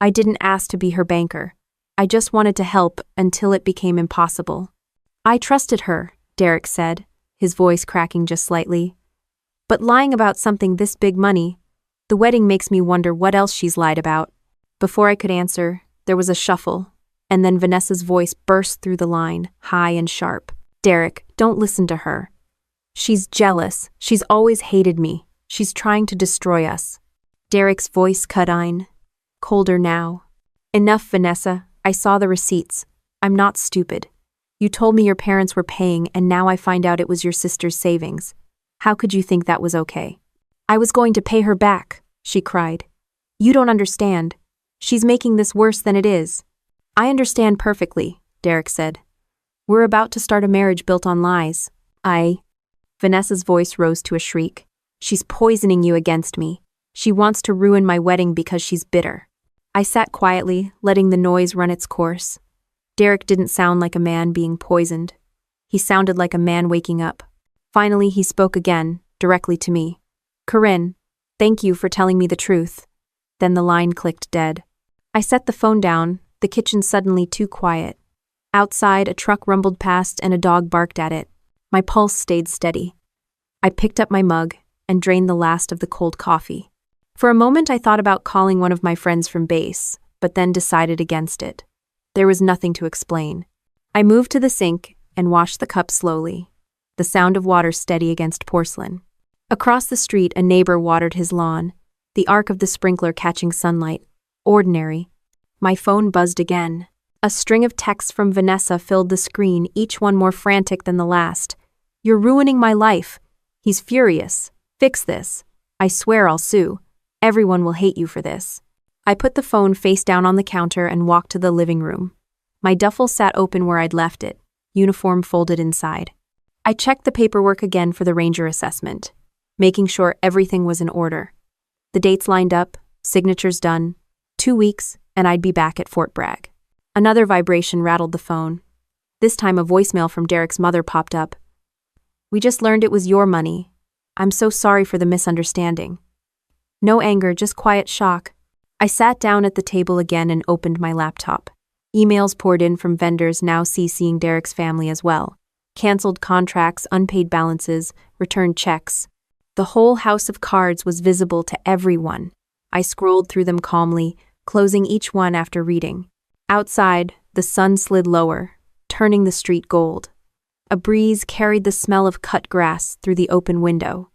Speaker 1: "I didn't ask to be her banker. I just wanted to help until it became impossible." "I trusted her," Derek said, his voice cracking just slightly. "But lying about something this big money, the wedding makes me wonder what else she's lied about." Before I could answer, there was a shuffle, and then Vanessa's voice burst through the line, high and sharp. "Derek, don't listen to her. She's jealous. She's always hated me. She's trying to destroy us." Derek's voice cut in, colder now. Enough, Vanessa. I saw the receipts. I'm not stupid. You told me your parents were paying, and now I find out it was your sister's savings. How could you think that was okay? I was going to pay her back, she cried. You don't understand. She's making this worse than it is. I understand perfectly, Derek said. We're about to start a marriage built on lies. Vanessa's voice rose to a shriek. She's poisoning you against me. She wants to ruin my wedding because she's bitter. I sat quietly, letting the noise run its course. Derek didn't sound like a man being poisoned. He sounded like a man waking up. Finally, he spoke again, directly to me. Corinne, thank you for telling me the truth. Then the line clicked dead. I set the phone down, the kitchen suddenly too quiet. Outside, a truck rumbled past and a dog barked at it. My pulse stayed steady. I picked up my mug and drained the last of the cold coffee. For a moment, I thought about calling one of my friends from base, but then decided against it. There was nothing to explain. I moved to the sink and washed the cup slowly, the sound of water steady against porcelain. Across the street, a neighbor watered his lawn, the arc of the sprinkler catching sunlight. Ordinary. My phone buzzed again. A string of texts from Vanessa filled the screen, each one more frantic than the last. You're ruining my life. He's furious. Fix this. I swear I'll sue. Everyone will hate you for this. I put the phone face down on the counter and walked to the living room. My duffel sat open where I'd left it, uniform folded inside. I checked the paperwork again for the ranger assessment, making sure everything was in order. The dates lined up, signatures done. 2 weeks, and I'd be back at Fort Bragg. Another vibration rattled the phone. This time a voicemail from Derek's mother popped up. We just learned it was your money. I'm so sorry for the misunderstanding. No anger, just quiet shock. I sat down at the table again and opened my laptop. Emails poured in from vendors now CCing Derek's family as well. Cancelled contracts, unpaid balances, returned checks. The whole house of cards was visible to everyone. I scrolled through them calmly, closing each one after reading. Outside, the sun slid lower, turning the street gold. A breeze carried the smell of cut grass through the open window.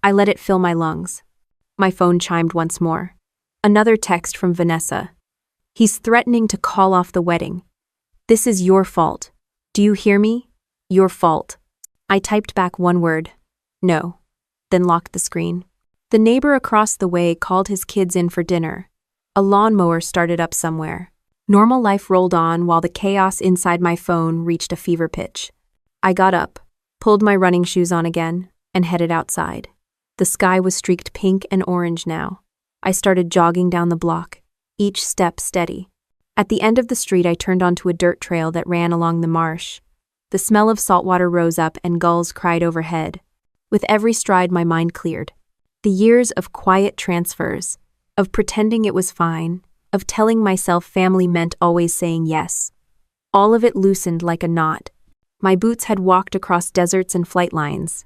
Speaker 1: I let it fill my lungs. My phone chimed once more. Another text from Vanessa. He's threatening to call off the wedding. This is your fault. Do you hear me? Your fault. I typed back one word. No. Then locked the screen. The neighbor across the way called his kids in for dinner. A lawnmower started up somewhere. Normal life rolled on while the chaos inside my phone reached a fever pitch. I got up, pulled my running shoes on again, and headed outside. The sky was streaked pink and orange now. I started jogging down the block, each step steady. At the end of the street, I turned onto a dirt trail that ran along the marsh. The smell of salt water rose up and gulls cried overhead. With every stride, my mind cleared. The years of quiet transfers, of pretending it was fine, of telling myself family meant always saying yes. All of it loosened like a knot. My boots had walked across deserts and flight lines,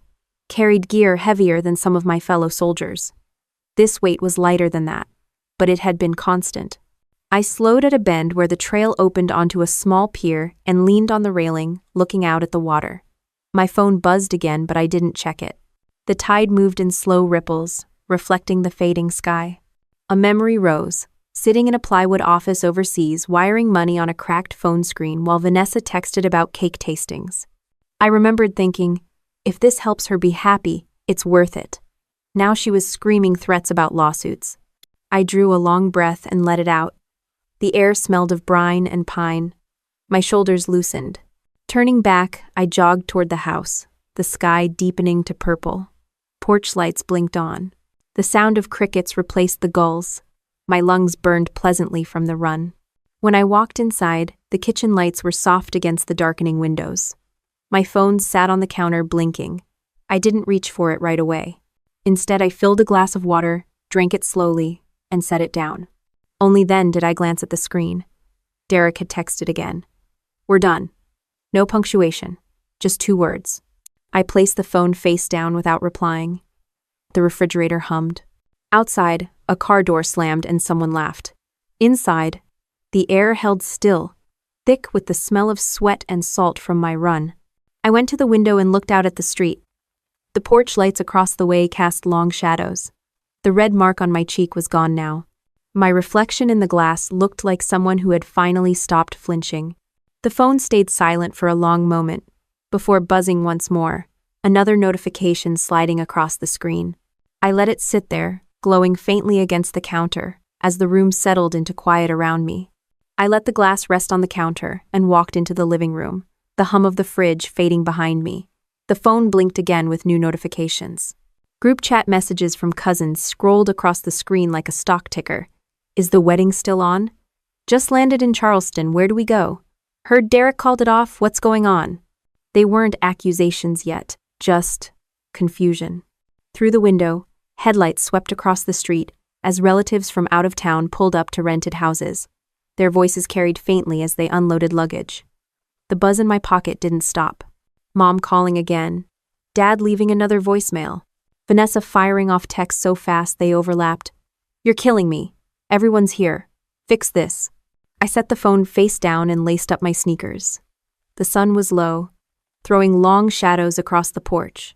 Speaker 1: carried gear heavier than some of my fellow soldiers. This weight was lighter than that, but it had been constant. I slowed at a bend where the trail opened onto a small pier and leaned on the railing, looking out at the water. My phone buzzed again, but I didn't check it. The tide moved in slow ripples, reflecting the fading sky. A memory rose. Sitting in a plywood office overseas, wiring money on a cracked phone screen while Vanessa texted about cake tastings. I remembered thinking, if this helps her be happy, it's worth it. Now she was screaming threats about lawsuits. I drew a long breath and let it out. The air smelled of brine and pine. My shoulders loosened. Turning back, I jogged toward the house, the sky deepening to purple. Porch lights blinked on. The sound of crickets replaced the gulls. My lungs burned pleasantly from the run. When I walked inside, the kitchen lights were soft against the darkening windows. My phone sat on the counter blinking. I didn't reach for it right away. Instead, I filled a glass of water, drank it slowly, and set it down. Only then did I glance at the screen. Derek had texted again. We're done. No punctuation. Just 2 words. I placed the phone face down without replying. The refrigerator hummed. Outside, a car door slammed and someone laughed. Inside, the air held still, thick with the smell of sweat and salt from my run. I went to the window and looked out at the street. The porch lights across the way cast long shadows. The red mark on my cheek was gone now. My reflection in the glass looked like someone who had finally stopped flinching. The phone stayed silent for a long moment, before buzzing once more, another notification sliding across the screen. I let it sit there, glowing faintly against the counter, as the room settled into quiet around me. I let the glass rest on the counter and walked into the living room, the hum of the fridge fading behind me. The phone blinked again with new notifications. Group chat messages from cousins scrolled across the screen like a stock ticker. Is the wedding still on? Just landed in Charleston, where do we go? Heard Derek called it off, what's going on? They weren't accusations yet, just confusion. Through the window, headlights swept across the street as relatives from out of town pulled up to rented houses. Their voices carried faintly as they unloaded luggage. The buzz in my pocket didn't stop. Mom calling again. Dad leaving another voicemail. Vanessa firing off texts so fast they overlapped. You're killing me. Everyone's here. Fix this. I set the phone face down and laced up my sneakers. The sun was low, throwing long shadows across the porch.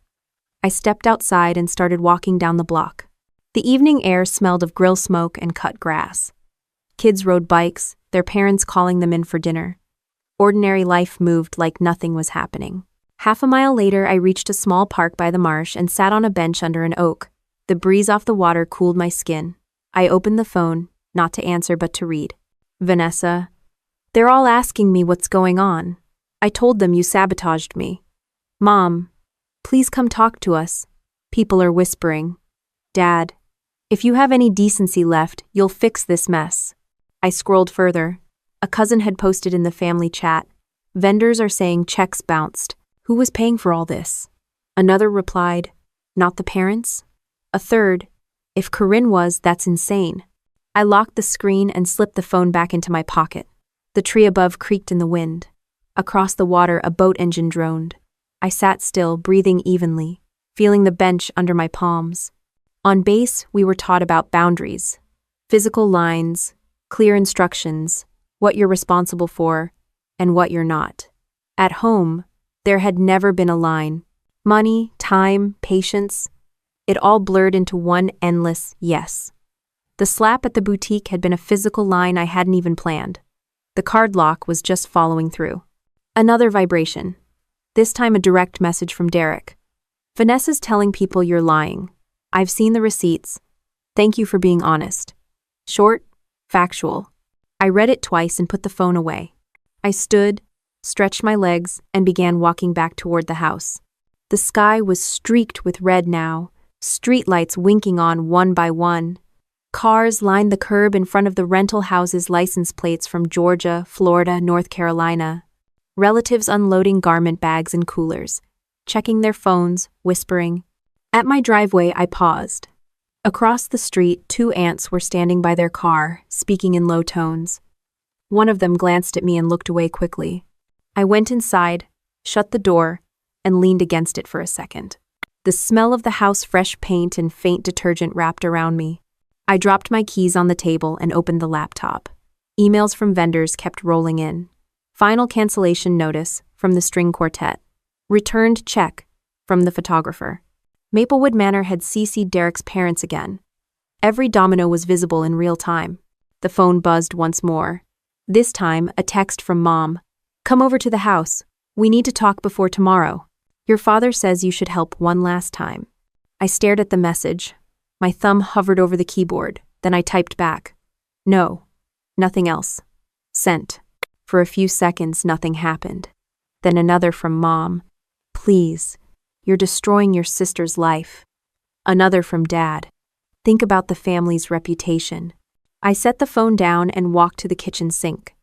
Speaker 1: I stepped outside and started walking down the block. The evening air smelled of grill smoke and cut grass. Kids rode bikes, their parents calling them in for dinner. Ordinary life moved like nothing was happening. Half a mile later, I reached a small park by the marsh and sat on a bench under an oak. The breeze off the water cooled my skin. I opened the phone, not to answer but to read. Vanessa. They're all asking me what's going on. I told them you sabotaged me. Mom, please come talk to us. People are whispering. Dad, if you have any decency left, you'll fix this mess. I scrolled further. A cousin had posted in the family chat. Vendors are saying checks bounced. Who was paying for all this? Another replied, not the parents? A third, if Corinne was, that's insane. I locked the screen and slipped the phone back into my pocket. The tree above creaked in the wind. Across the water, a boat engine droned. I sat still, breathing evenly, feeling the bench under my palms. On base, we were taught about boundaries, physical lines, clear instructions, what you're responsible for, and what you're not. At home, there had never been a line. Money, time, patience, it all blurred into one endless yes. The slap at the boutique had been a physical line I hadn't even planned. The card lock was just following through. Another vibration. This time a direct message from Derek. Vanessa's telling people you're lying. I've seen the receipts. Thank you for being honest. Short, factual. I read it twice and put the phone away. I stood, stretched my legs, and began walking back toward the house. The sky was streaked with red now, streetlights winking on one by one. Cars lined the curb in front of the rental houses' license plates from Georgia, Florida, North Carolina. Relatives unloading garment bags and coolers, checking their phones, whispering. At my driveway, I paused. Across the street, 2 aunts were standing by their car, speaking in low tones. One of them glanced at me and looked away quickly. I went inside, shut the door, and leaned against it for a second. The smell of the house fresh paint and faint detergent wrapped around me. I dropped my keys on the table and opened the laptop. Emails from vendors kept rolling in. Final cancellation notice from the string quartet. Returned check from the photographer. Maplewood Manor had CC'd Derek's parents again. Every domino was visible in real time. The phone buzzed once more. This time, a text from Mom. Come over to the house. We need to talk before tomorrow. Your father says you should help one last time. I stared at the message. My thumb hovered over the keyboard. Then I typed back. No. Nothing else. Sent. For a few seconds, nothing happened. Then another from Mom. Please. You're destroying your sister's life. Another from Dad. Think about the family's reputation. I set the phone down and walked to the kitchen sink.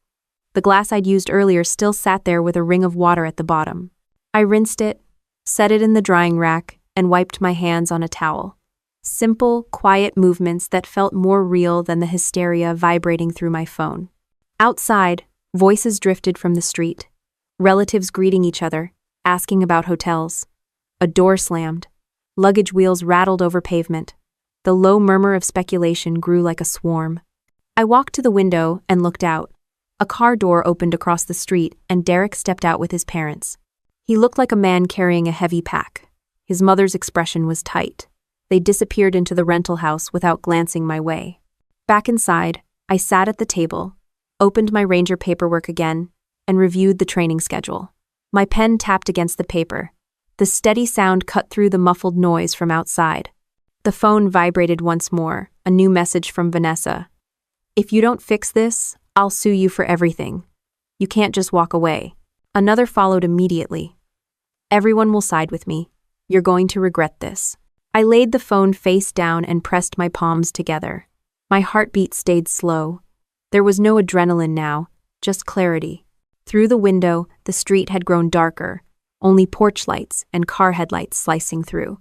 Speaker 1: The glass I'd used earlier still sat there with a ring of water at the bottom. I rinsed it, set it in the drying rack, and wiped my hands on a towel. Simple, quiet movements that felt more real than the hysteria vibrating through my phone. Outside, voices drifted from the street. Relatives greeting each other, asking about hotels. A door slammed. Luggage wheels rattled over pavement. The low murmur of speculation grew like a swarm. I walked to the window and looked out. A car door opened across the street, and Derek stepped out with his parents. He looked like a man carrying a heavy pack. His mother's expression was tight. They disappeared into the rental house without glancing my way. Back inside, I sat at the table, opened my ranger paperwork again, and reviewed the training schedule. My pen tapped against the paper. The steady sound cut through the muffled noise from outside. The phone vibrated once more, a new message from Vanessa. "If you don't fix this, I'll sue you for everything. You can't just walk away." Another followed immediately. "Everyone will side with me. You're going to regret this." I laid the phone face down and pressed my palms together. My heartbeat stayed slow. There was no adrenaline now, just clarity. Through the window, the street had grown darker, only porch lights and car headlights slicing through.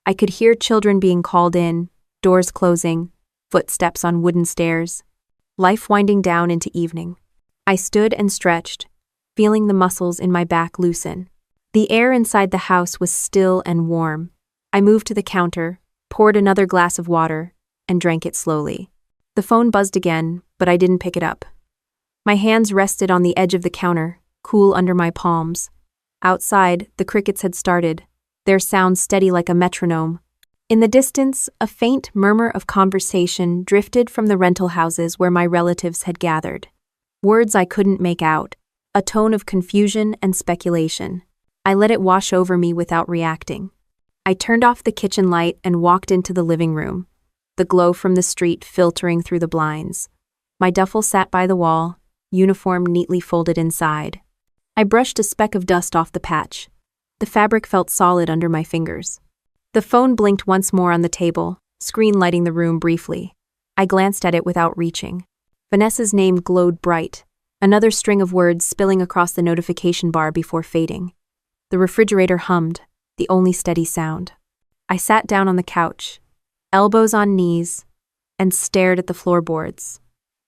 Speaker 1: I could hear children being called in, doors closing, footsteps on wooden stairs. Life winding down into evening. I stood and stretched, feeling the muscles in my back loosen. The air inside the house was still and warm. I moved to the counter, poured another glass of water, and drank it slowly. The phone buzzed again, but I didn't pick it up. My hands rested on the edge of the counter, cool under my palms. Outside, the crickets had started, their sound steady like a metronome. In the distance, a faint murmur of conversation drifted from the rental houses where my relatives had gathered. Words I couldn't make out, a tone of confusion and speculation. I let it wash over me without reacting. I turned off the kitchen light and walked into the living room, the glow from the street filtering through the blinds. My duffel sat by the wall, uniform neatly folded inside. I brushed a speck of dust off the patch. The fabric felt solid under my fingers. The phone blinked once more on the table, screen lighting the room briefly. I glanced at it without reaching. Vanessa's name glowed bright, another string of words spilling across the notification bar before fading. The refrigerator hummed, the only steady sound. I sat down on the couch, elbows on knees, and stared at the floorboards.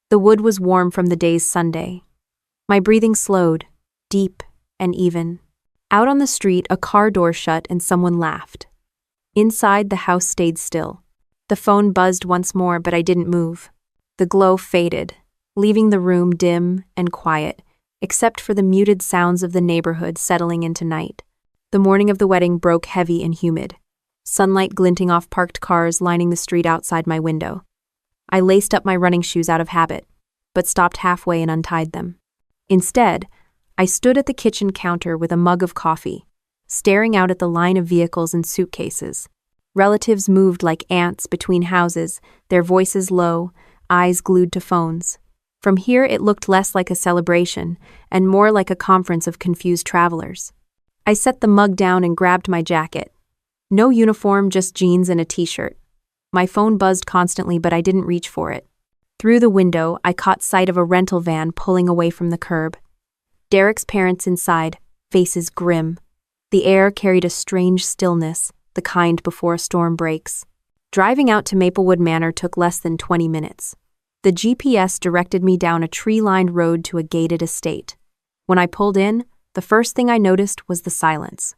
Speaker 1: The wood was warm from the day's Sunday. My breathing slowed, deep and even. Out on the street, a car door shut and someone laughed. Inside, the house stayed still. The phone buzzed once more, but I didn't move. The glow faded, leaving the room dim and quiet, except for the muted sounds of the neighborhood settling into night. The morning of the wedding broke heavy and humid, sunlight glinting off parked cars lining the street outside my window. I laced up my running shoes out of habit, but stopped halfway and untied them. Instead, I stood at the kitchen counter with a mug of coffee, staring out at the line of vehicles and suitcases. Relatives moved like ants between houses, their voices low, eyes glued to phones. From here it looked less like a celebration and more like a conference of confused travelers. I set the mug down and grabbed my jacket. No uniform, just jeans and a t-shirt. My phone buzzed constantly, but I didn't reach for it. Through the window, I caught sight of a rental van pulling away from the curb. Derek's parents inside, faces grim. The air carried a strange stillness, the kind before a storm breaks. Driving out to Maplewood Manor took less than 20 minutes. The GPS directed me down a tree-lined road to a gated estate. When I pulled in, the first thing I noticed was the silence.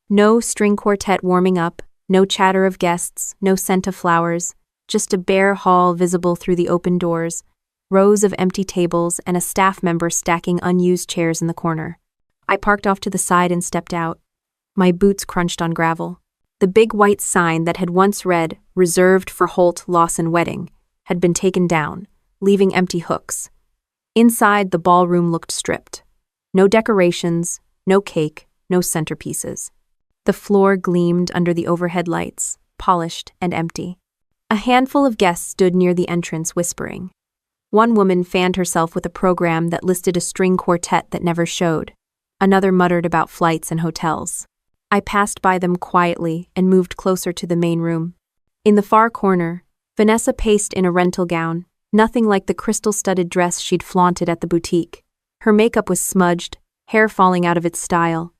Speaker 1: No string quartet warming up, no chatter of guests, no scent of flowers, just a bare hall visible through the open doors, rows of empty tables, and a staff member stacking unused chairs in the corner. I parked off to the side and stepped out. My boots crunched on gravel. The big white sign that had once read, "Reserved for Holt Lawson Wedding," had been taken down, leaving empty hooks. Inside, the ballroom looked stripped. No decorations, no cake, no centerpieces. The floor gleamed under the overhead lights, polished and empty. A handful of guests stood near the entrance whispering. One woman fanned herself with a program that listed a string quartet that never showed. Another muttered about flights and hotels. I passed by them quietly and moved closer to the main room. In the far corner, Vanessa paced in a rental gown, nothing like the crystal-studded dress she'd flaunted at the boutique. Her makeup was smudged, hair falling out of its style.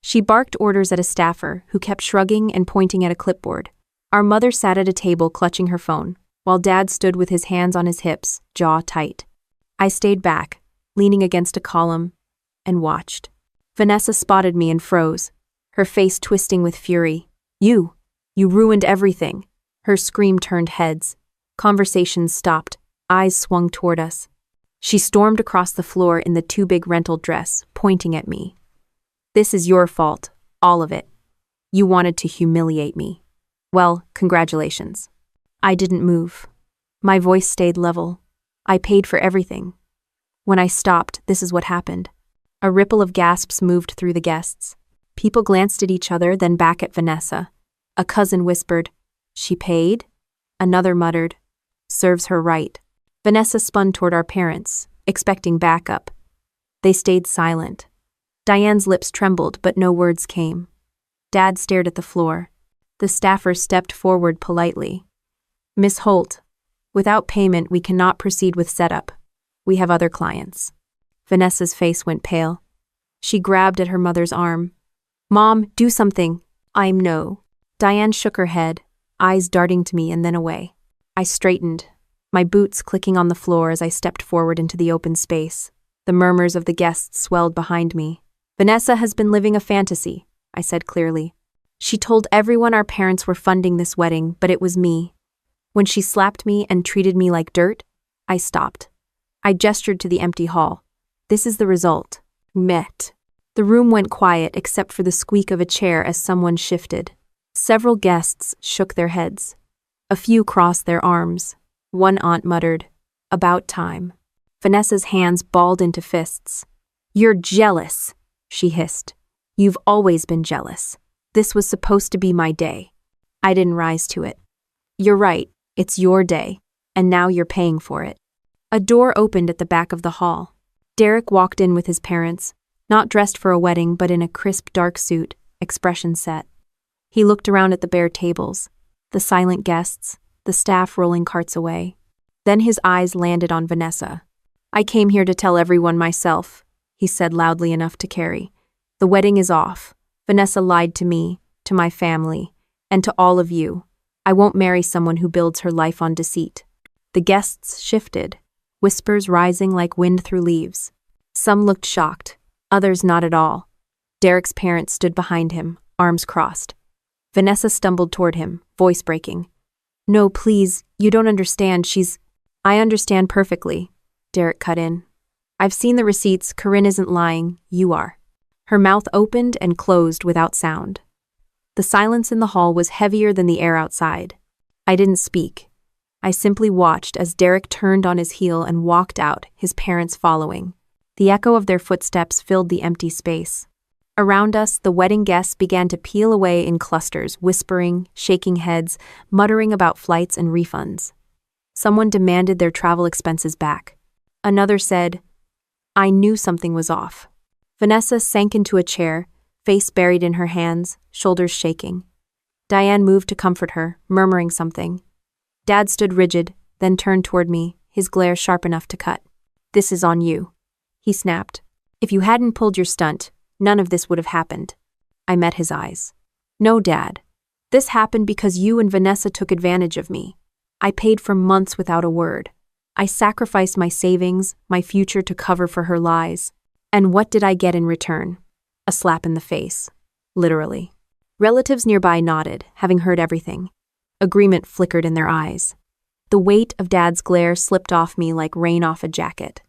Speaker 1: She barked orders at a staffer, who kept shrugging and pointing at a clipboard. Our mother sat at a table clutching her phone, while Dad stood with his hands on his hips, jaw tight. I stayed back, leaning against a column, and watched. Vanessa spotted me and froze, her face twisting with fury. You ruined everything." Her scream turned heads. Conversations stopped, eyes swung toward us. She stormed across the floor in the too big rental dress, pointing at me. "This is your fault, all of it. You wanted to humiliate me. Well, congratulations." I didn't move. My voice stayed level. I paid for everything. When I stopped, this is what happened. A ripple of gasps moved through the guests. People glanced at each other, then back at Vanessa. A cousin whispered, "She paid?" Another muttered, "Serves her right." Vanessa spun toward our parents, expecting backup. They stayed silent. Diane's lips trembled, but no words came. Dad stared at the floor. The staffer stepped forward politely. "Miss Holt, without payment we cannot proceed with setup. We have other clients." Vanessa's face went pale. She grabbed at her mother's arm. "Mom, do something." No. Diane shook her head, eyes darting to me and then away. I straightened, my boots clicking on the floor as I stepped forward into the open space. The murmurs of the guests swelled behind me. "Vanessa has been living a fantasy," I said clearly. "She told everyone our parents were funding this wedding, but it was me. When she slapped me and treated me like dirt, I stopped. I gestured to the empty hall. This is the result. Met." The room went quiet except for the squeak of a chair as someone shifted. Several guests shook their heads. A few crossed their arms. One aunt muttered, "About time." Vanessa's hands balled into fists. "You're jealous," she hissed. "You've always been jealous. This was supposed to be my day. I didn't rise to it. You're right, it's your day, and now you're paying for it." A door opened at the back of the hall. Derek walked in with his parents, not dressed for a wedding but in a crisp dark suit, expression set. He looked around at the bare tables, the silent guests, the staff rolling carts away. Then his eyes landed on Vanessa. "I came here to tell everyone myself," he said loudly enough to carry. "The wedding is off. Vanessa lied to me, to my family, and to all of you. I won't marry someone who builds her life on deceit." The guests shifted, whispers rising like wind through leaves. Some looked shocked, others not at all. Derek's parents stood behind him, arms crossed. Vanessa stumbled toward him, voice breaking. "No, please, you don't understand, she's—" "I understand perfectly," Derek cut in. "I've seen the receipts, Corinne isn't lying, you are." Her mouth opened and closed without sound. The silence in the hall was heavier than the air outside. I didn't speak. I simply watched as Derek turned on his heel and walked out, his parents following. The echo of their footsteps filled the empty space. Around us, the wedding guests began to peel away in clusters, whispering, shaking heads, muttering about flights and refunds. Someone demanded their travel expenses back. Another said, "I knew something was off." Vanessa sank into a chair, face buried in her hands, shoulders shaking. Diane moved to comfort her, murmuring something. Dad stood rigid, then turned toward me, his glare sharp enough to cut. "This is on you," he snapped. "If you hadn't pulled your stunt, none of this would have happened." I met his eyes. "No, Dad. This happened because you and Vanessa took advantage of me. I paid for months without a word. I sacrificed my savings, my future to cover for her lies. And what did I get in return? A slap in the face. Literally." Relatives nearby nodded, having heard everything. Agreement flickered in their eyes. The weight of Dad's glare slipped off me like rain off a jacket.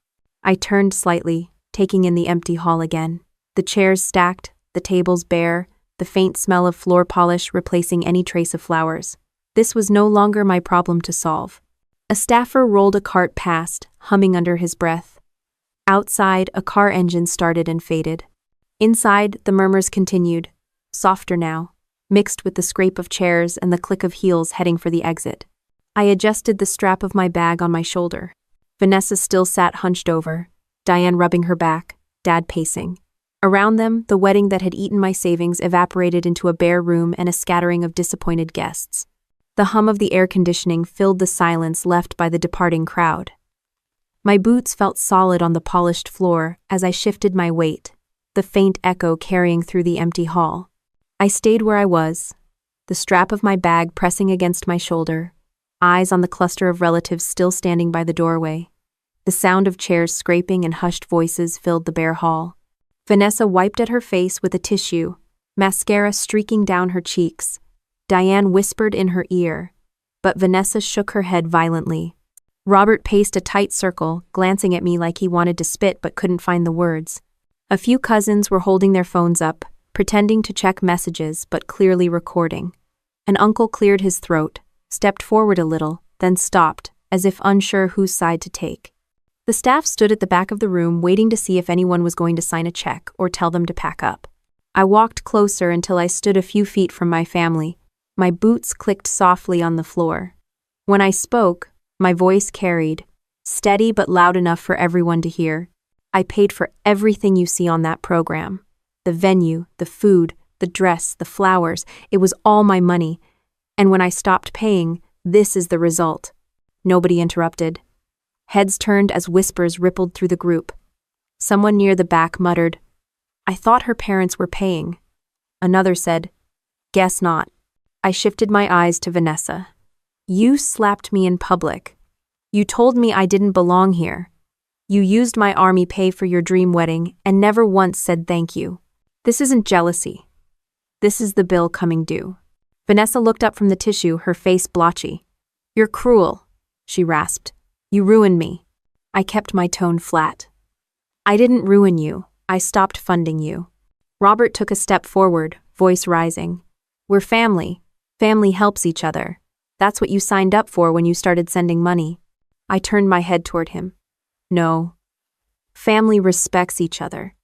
Speaker 1: I turned slightly, taking in the empty hall again. The chairs stacked, the tables bare, the faint smell of floor polish replacing any trace of flowers. This was no longer my problem to solve. A staffer rolled a cart past, humming under his breath. Outside, a car engine started and faded. Inside, the murmurs continued, softer now, mixed with the scrape of chairs and the click of heels heading for the exit. I adjusted the strap of my bag on my shoulder. Vanessa still sat hunched over, Diane rubbing her back, Dad pacing. Around them, the wedding that had eaten my savings evaporated into a bare room and a scattering of disappointed guests. The hum of the air conditioning filled the silence left by the departing crowd. My boots felt solid on the polished floor as I shifted my weight, the faint echo carrying through the empty hall. I stayed where I was, the strap of my bag pressing against my shoulder, eyes on the cluster of relatives still standing by the doorway. The sound of chairs scraping and hushed voices filled the bare hall. Vanessa wiped at her face with a tissue, mascara streaking down her cheeks. Diane whispered in her ear, but Vanessa shook her head violently. Robert paced a tight circle, glancing at me like he wanted to spit but couldn't find the words. A few cousins were holding their phones up, pretending to check messages but clearly recording. An uncle cleared his throat, stepped forward a little, then stopped, as if unsure whose side to take. The staff stood at the back of the room waiting to see if anyone was going to sign a check or tell them to pack up. I walked closer until I stood a few feet from my family. My boots clicked softly on the floor. When I spoke, my voice carried, steady but loud enough for everyone to hear. I paid for everything you see on that program. The venue, the food, the dress, the flowers, it was all my money. And when I stopped paying, this is the result. Nobody interrupted. Heads turned as whispers rippled through the group. Someone near the back muttered, "I thought her parents were paying." Another said, "Guess not." I shifted my eyes to Vanessa. "You slapped me in public. You told me I didn't belong here. You used my army pay for your dream wedding and never once said thank you. This isn't jealousy. This is the bill coming due." Vanessa looked up from the tissue, her face blotchy. "You're cruel," she rasped. "You ruined me." I kept my tone flat. "I didn't ruin you. I stopped funding you." Robert took a step forward, voice rising. "We're family. Family helps each other. That's what you signed up for when you started sending money." I turned my head toward him. "No. Family respects each other.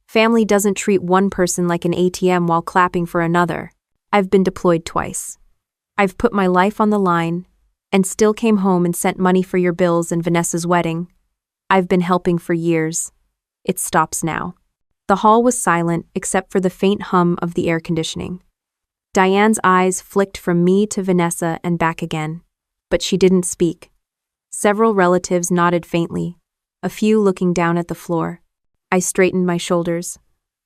Speaker 1: Family doesn't treat one person like an ATM while clapping for another. I've been deployed twice. I've put my life on the line and still came home and sent money for your bills and Vanessa's wedding. I've been helping for years. It stops now." The hall was silent except for the faint hum of the air conditioning. Diane's eyes flicked from me to Vanessa and back again, but she didn't speak. Several relatives nodded faintly, a few looking down at the floor. I straightened my shoulders.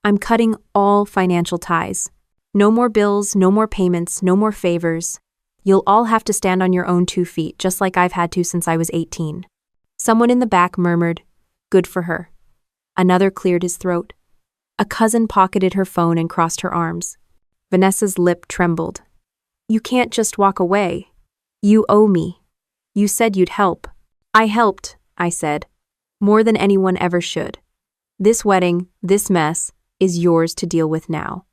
Speaker 1: I'm cutting all financial ties. No more bills, no more payments, no more favors. You'll all have to stand on your own 2 feet, just like I've had to since I was 18. Someone in the back murmured, "Good for her." Another cleared his throat. A cousin pocketed her phone and crossed her arms. Vanessa's lip trembled. "You can't just walk away. You owe me. You said you'd help." "I helped," I said, "more than anyone ever should. This wedding, this mess, is yours to deal with now."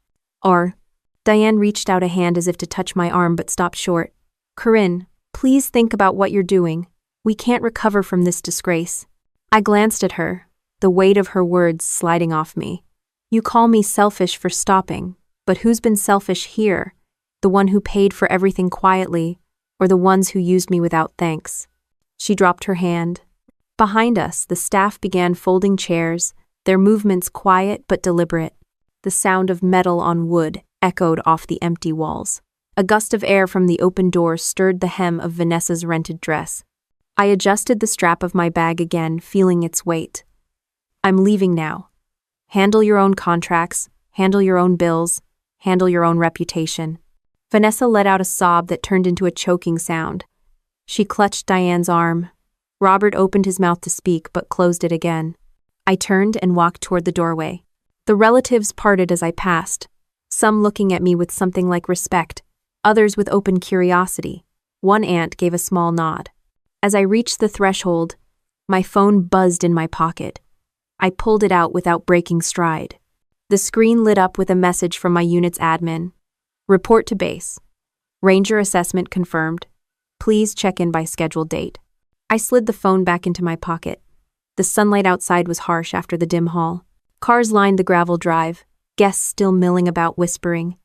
Speaker 1: Or, Diane reached out a hand as if to touch my arm but stopped short. "Corinne, please think about what you're doing. We can't recover from this disgrace." I glanced at her, the weight of her words sliding off me. "You call me selfish for stopping, but who's been selfish here? The one who paid for everything quietly, or the ones who used me without thanks?" She dropped her hand. Behind us, the staff began folding chairs, their movements quiet but deliberate. The sound of metal on wood echoed off the empty walls. A gust of air from the open door stirred the hem of Vanessa's rented dress. I adjusted the strap of my bag again, feeling its weight. "I'm leaving now. Handle your own contracts, handle your own bills, handle your own reputation." Vanessa let out a sob that turned into a choking sound. She clutched Diane's arm. Robert opened his mouth to speak but closed it again. I turned and walked toward the doorway. The relatives parted as I passed, some looking at me with something like respect, others with open curiosity. One aunt gave a small nod. As I reached the threshold, my phone buzzed in my pocket. I pulled it out without breaking stride. The screen lit up with a message from my unit's admin. "Report to base. Ranger assessment confirmed. Please check in by scheduled date." I slid the phone back into my pocket. The sunlight outside was harsh after the dim hall. Cars lined the gravel drive, guests still milling about whispering.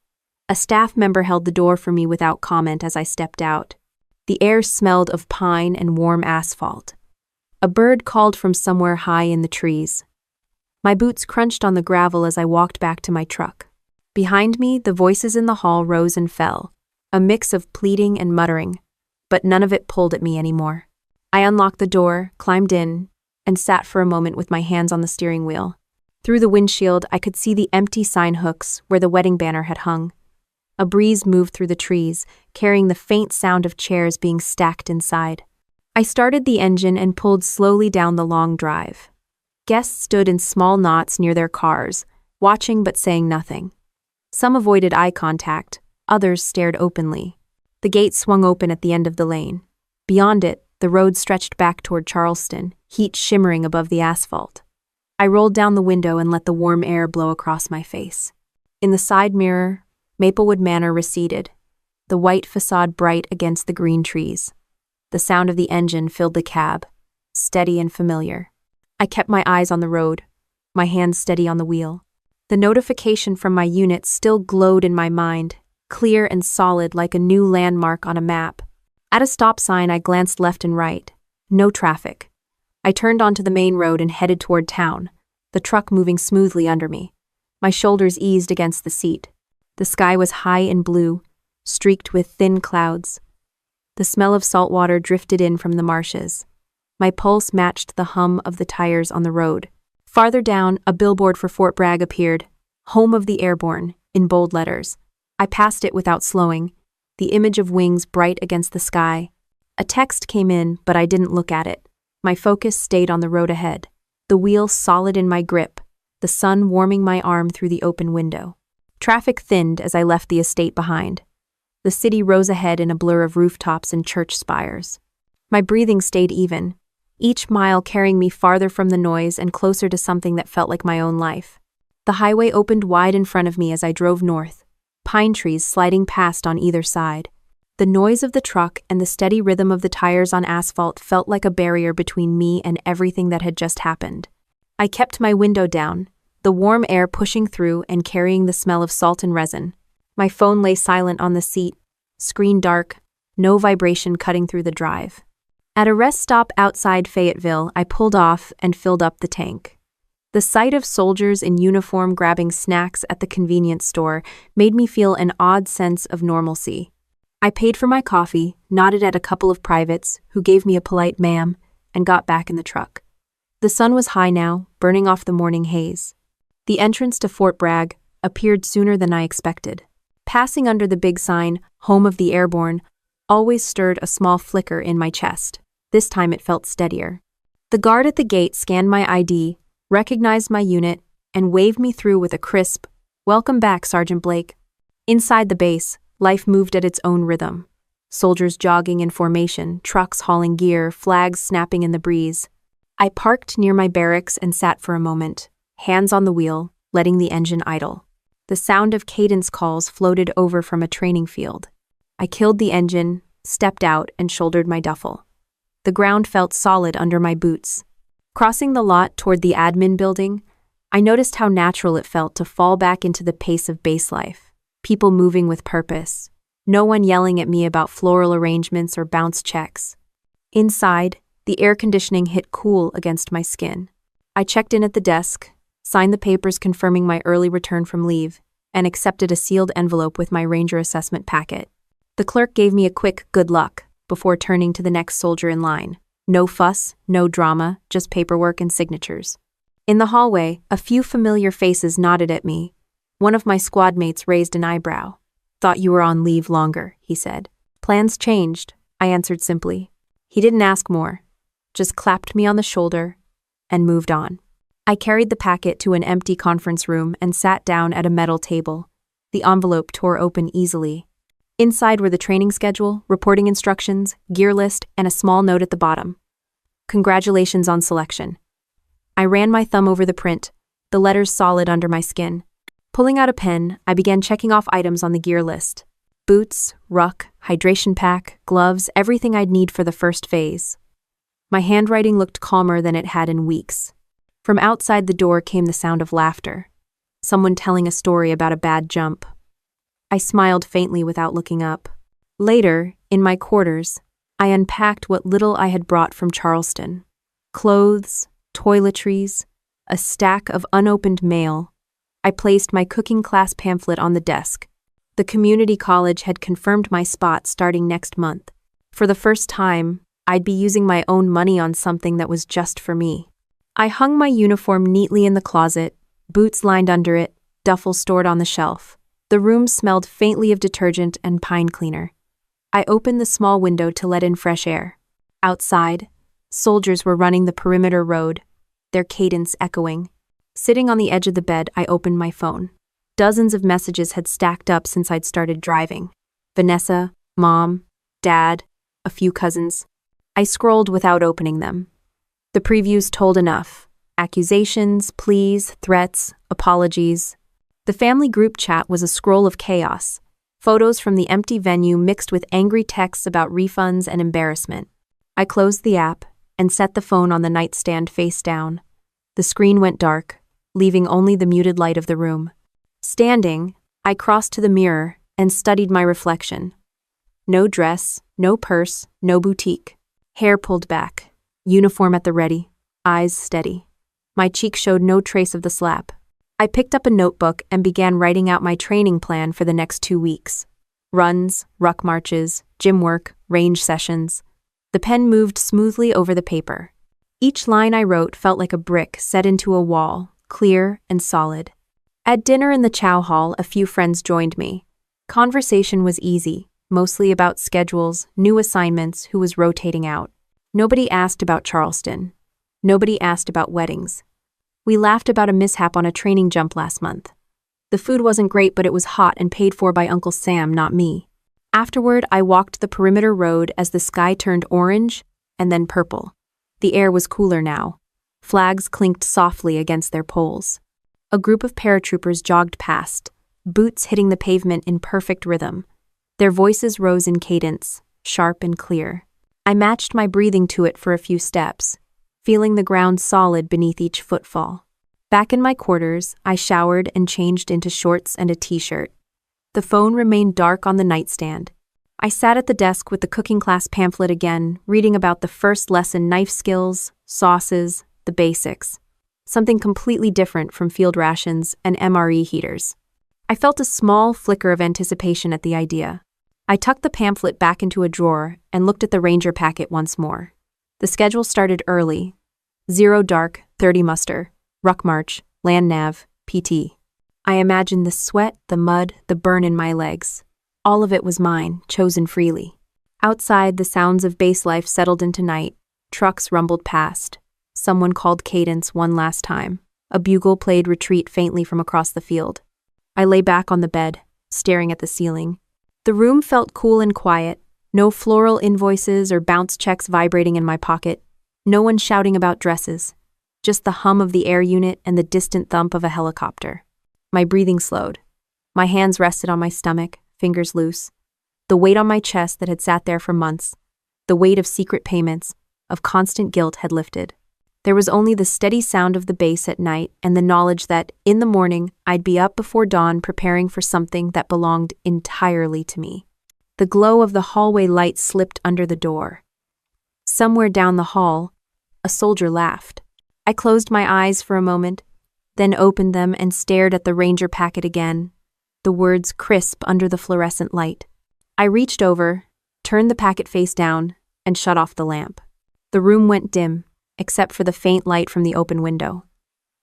Speaker 1: A staff member held the door for me without comment as I stepped out. The air smelled of pine and warm asphalt. A bird called from somewhere high in the trees. My boots crunched on the gravel as I walked back to my truck. Behind me, the voices in the hall rose and fell, a mix of pleading and muttering, but none of it pulled at me anymore. I unlocked the door, climbed in, and sat for a moment with my hands on the steering wheel. Through the windshield, I could see the empty sign hooks where the wedding banner had hung. A breeze moved through the trees, carrying the faint sound of chairs being stacked inside. I started the engine and pulled slowly down the long drive. Guests stood in small knots near their cars, watching but saying nothing. Some avoided eye contact, others stared openly. The gate swung open at the end of the lane. Beyond it, the road stretched back toward Charleston, heat shimmering above the asphalt. I rolled down the window and let the warm air blow across my face. In the side mirror, Maplewood Manor receded, the white facade bright against the green trees. The sound of the engine filled the cab, steady and familiar. I kept my eyes on the road, my hands steady on the wheel. The notification from my unit still glowed in my mind, clear and solid like a new landmark on a map. At a stop sign, I glanced left and right. No traffic. I turned onto the main road and headed toward town, the truck moving smoothly under me. My shoulders eased against the seat. The sky was high and blue, streaked with thin clouds. The smell of salt water drifted in from the marshes. My pulse matched the hum of the tires on the road. Farther down, a billboard for Fort Bragg appeared, Home of the Airborne, in bold letters. I passed it without slowing, the image of wings bright against the sky. A text came in, but I didn't look at it. My focus stayed on the road ahead, the wheel solid in my grip, the sun warming my arm through the open window. Traffic thinned as I left the estate behind. The city rose ahead in a blur of rooftops and church spires. My breathing stayed even, each mile carrying me farther from the noise and closer to something that felt like my own life. The highway opened wide in front of me as I drove north, pine trees sliding past on either side. The noise of the truck and the steady rhythm of the tires on asphalt felt like a barrier between me and everything that had just happened. I kept my window down, the warm air pushing through and carrying the smell of salt and resin. My phone lay silent on the seat, screen dark, no vibration cutting through the drive. At a rest stop outside Fayetteville, I pulled off and filled up the tank. The sight of soldiers in uniform grabbing snacks at the convenience store made me feel an odd sense of normalcy. I paid for my coffee, nodded at a couple of privates, who gave me a polite ma'am, and got back in the truck. The sun was high now, burning off the morning haze. The entrance to Fort Bragg appeared sooner than I expected. Passing under the big sign, Home of the Airborne, always stirred a small flicker in my chest. This time it felt steadier. The guard at the gate scanned my ID, recognized my unit, and waved me through with a crisp, "Welcome back, Sergeant Blake." Inside the base, life moved at its own rhythm. Soldiers jogging in formation, trucks hauling gear, flags snapping in the breeze. I parked near my barracks and sat for a moment, hands on the wheel, letting the engine idle. The sound of cadence calls floated over from a training field. I killed the engine, stepped out, and shouldered my duffel. The ground felt solid under my boots. Crossing the lot toward the admin building, I noticed how natural it felt to fall back into the pace of base life. People moving with purpose. No one yelling at me about floral arrangements or bounce checks. Inside, the air conditioning hit cool against my skin. I checked in at the desk, signed the papers confirming my early return from leave, and accepted a sealed envelope with my Ranger assessment packet. The clerk gave me a quick "good luck" before turning to the next soldier in line. No fuss, no drama, just paperwork and signatures. In the hallway, a few familiar faces nodded at me. One of my squad mates raised an eyebrow. "Thought you were on leave longer," he said. "Plans changed," I answered simply. He didn't ask more, just clapped me on the shoulder and moved on. I carried the packet to an empty conference room and sat down at a metal table. The envelope tore open easily. Inside were the training schedule, reporting instructions, gear list, and a small note at the bottom. "Congratulations on selection." I ran my thumb over the print, the letters solid under my skin. Pulling out a pen, I began checking off items on the gear list. Boots, ruck, hydration pack, gloves, everything I'd need for the first phase. My handwriting looked calmer than it had in weeks. From outside the door came the sound of laughter. Someone telling a story about a bad jump. I smiled faintly without looking up. Later, in my quarters, I unpacked what little I had brought from Charleston. Clothes, toiletries, a stack of unopened mail. I placed my cooking class pamphlet on the desk. The community college had confirmed my spot starting next month. For the first time, I'd be using my own money on something that was just for me. I hung my uniform neatly in the closet, boots lined under it, duffel stored on the shelf. The room smelled faintly of detergent and pine cleaner. I opened the small window to let in fresh air. Outside, soldiers were running the perimeter road, their cadence echoing. Sitting on the edge of the bed, I opened my phone. Dozens of messages had stacked up since I'd started driving. Vanessa, Mom, Dad, a few cousins. I scrolled without opening them. The previews told enough. Accusations, pleas, threats, apologies. The family group chat was a scroll of chaos. Photos from the empty venue mixed with angry texts about refunds and embarrassment. I closed the app and set the phone on the nightstand face down. The screen went dark, leaving only the muted light of the room. Standing, I crossed to the mirror and studied my reflection. No dress, no purse, no boutique. Hair pulled back, uniform at the ready, eyes steady. My cheek showed no trace of the slap. I picked up a notebook and began writing out my training plan for the next 2 weeks. Runs, ruck marches, gym work, range sessions. The pen moved smoothly over the paper. Each line I wrote felt like a brick set into a wall, clear and solid. At dinner in the chow hall, a few friends joined me. Conversation was easy, mostly about schedules, new assignments, who was rotating out. Nobody asked about Charleston. Nobody asked about weddings. We laughed about a mishap on a training jump last month. The food wasn't great, but it was hot and paid for by Uncle Sam, not me. Afterward, I walked the perimeter road as the sky turned orange and then purple. The air was cooler now. Flags clinked softly against their poles. A group of paratroopers jogged past, boots hitting the pavement in perfect rhythm. Their voices rose in cadence, sharp and clear. I matched my breathing to it for a few steps, feeling the ground solid beneath each footfall. Back in my quarters, I showered and changed into shorts and a t-shirt. The phone remained dark on the nightstand. I sat at the desk with the cooking class pamphlet again, reading about the first lesson knife skills, sauces, the basics. Something completely different from field rations and MRE heaters. I felt a small flicker of anticipation at the idea. I tucked the pamphlet back into a drawer and looked at the Ranger packet once more. The schedule started early. 0 dark, 30 muster, ruck march, land nav, PT. I imagined the sweat, the mud, the burn in my legs. All of it was mine, chosen freely. Outside, the sounds of base life settled into night. Trucks rumbled past. Someone called cadence one last time. A bugle played retreat faintly from across the field. I lay back on the bed, staring at the ceiling. The room felt cool and quiet. No floral invoices or bounce checks vibrating in my pocket. No one shouting about dresses. Just the hum of the air unit and the distant thump of a helicopter. My breathing slowed. My hands rested on my stomach, fingers loose. The weight on my chest that had sat there for months, the weight of secret payments, of constant guilt had lifted. There was only the steady sound of the bass at night and the knowledge that, in the morning, I'd be up before dawn preparing for something that belonged entirely to me. The glow of the hallway light slipped under the door. Somewhere down the hall, a soldier laughed. I closed my eyes for a moment, then opened them and stared at the Ranger packet again, the words crisp under the fluorescent light. I reached over, turned the packet face down, and shut off the lamp. The room went dim, except for the faint light from the open window.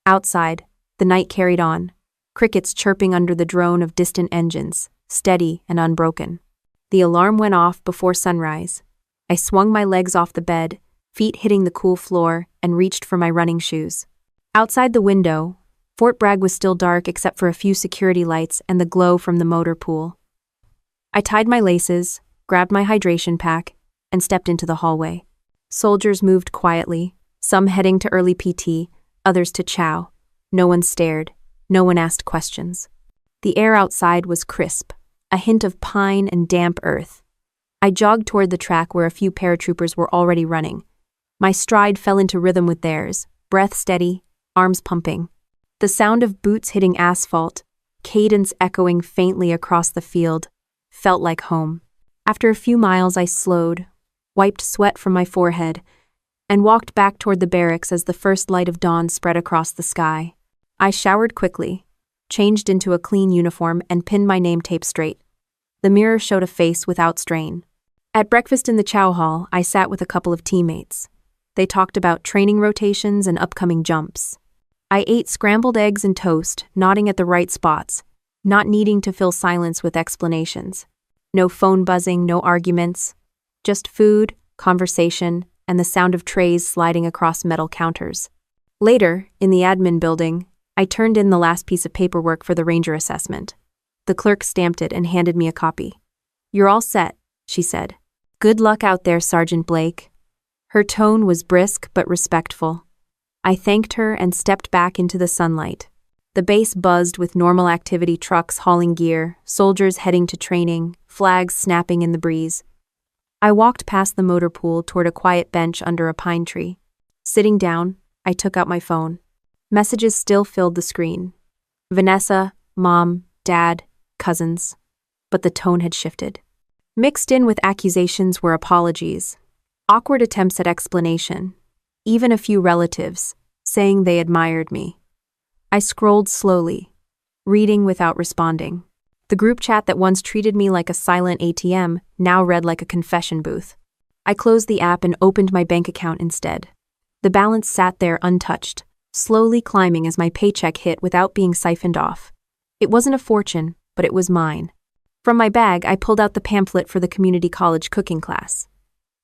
Speaker 1: Outside, the night carried on, crickets chirping under the drone of distant engines, steady and unbroken. The alarm went off before sunrise. I swung my legs off the bed, feet hitting the cool floor, and reached for my running shoes. Outside the window, Fort Bragg was still dark except for a few security lights and the glow from the motor pool. I tied my laces, grabbed my hydration pack, and stepped into the hallway. Soldiers moved quietly, some heading to early PT, others to chow. No one stared. No one asked questions. The air outside was crisp, a hint of pine and damp earth. I jogged toward the track where a few paratroopers were already running. My stride fell into rhythm with theirs, breath steady, arms pumping. The sound of boots hitting asphalt, cadence echoing faintly across the field, felt like home. After a few miles, I slowed, wiped sweat from my forehead, and walked back toward the barracks as the first light of dawn spread across the sky. I showered quickly, changed into a clean uniform, and pinned my name tape straight. The mirror showed a face without strain. At breakfast in the chow hall, I sat with a couple of teammates. They talked about training rotations and upcoming jumps. I ate scrambled eggs and toast, nodding at the right spots, not needing to fill silence with explanations. No phone buzzing, no arguments. Just food, conversation, and the sound of trays sliding across metal counters. Later, in the admin building, I turned in the last piece of paperwork for the Ranger assessment. The clerk stamped it and handed me a copy. "You're all set," she said. "Good luck out there, Sergeant Blake." Her tone was brisk but respectful. I thanked her and stepped back into the sunlight. The base buzzed with normal activity, trucks hauling gear, soldiers heading to training, flags snapping in the breeze. I walked past the motor pool toward a quiet bench under a pine tree. Sitting down, I took out my phone. Messages still filled the screen. Vanessa, Mom, Dad, cousins. But the tone had shifted. Mixed in with accusations were apologies, awkward attempts at explanation, even a few relatives saying they admired me. I scrolled slowly, reading without responding. The group chat that once treated me like a silent ATM now read like a confession booth. I closed the app and opened my bank account instead. The balance sat there untouched, slowly climbing as my paycheck hit without being siphoned off. It wasn't a fortune, but it was mine. From my bag, I pulled out the pamphlet for the community college cooking class.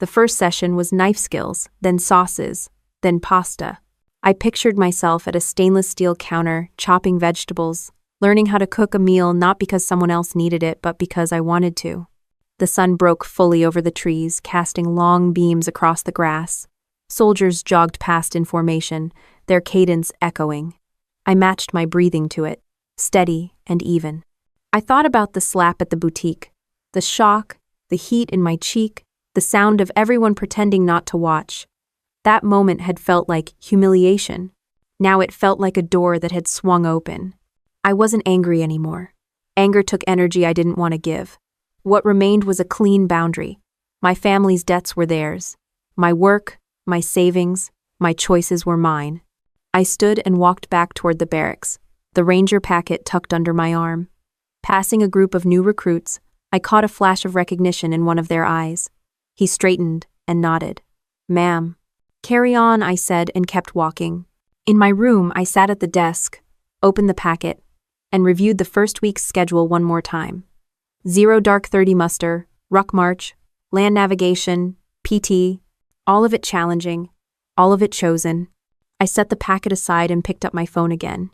Speaker 1: The first session was knife skills, then sauces, then pasta. I pictured myself at a stainless steel counter, chopping vegetables, learning how to cook a meal not because someone else needed it, but because I wanted to. The sun broke fully over the trees, casting long beams across the grass. Soldiers jogged past in formation, their cadence echoing. I matched my breathing to it, steady and even. I thought about the slap at the boutique, the shock, the heat in my cheek, the sound of everyone pretending not to watch. That moment had felt like humiliation. Now it felt like a door that had swung open. I wasn't angry anymore. Anger took energy I didn't want to give. What remained was a clean boundary. My family's debts were theirs. My work, my savings, my choices were mine. I stood and walked back toward the barracks, the ranger packet tucked under my arm. Passing a group of new recruits, I caught a flash of recognition in one of their eyes. He straightened and nodded. "Ma'am." "Carry on," I said and kept walking. In my room, I sat at the desk, opened the packet, and reviewed the first week's schedule one more time. 0 Dark 30 muster, ruck march, land navigation, PT, all of it challenging, all of it chosen. I set the packet aside and picked up my phone again.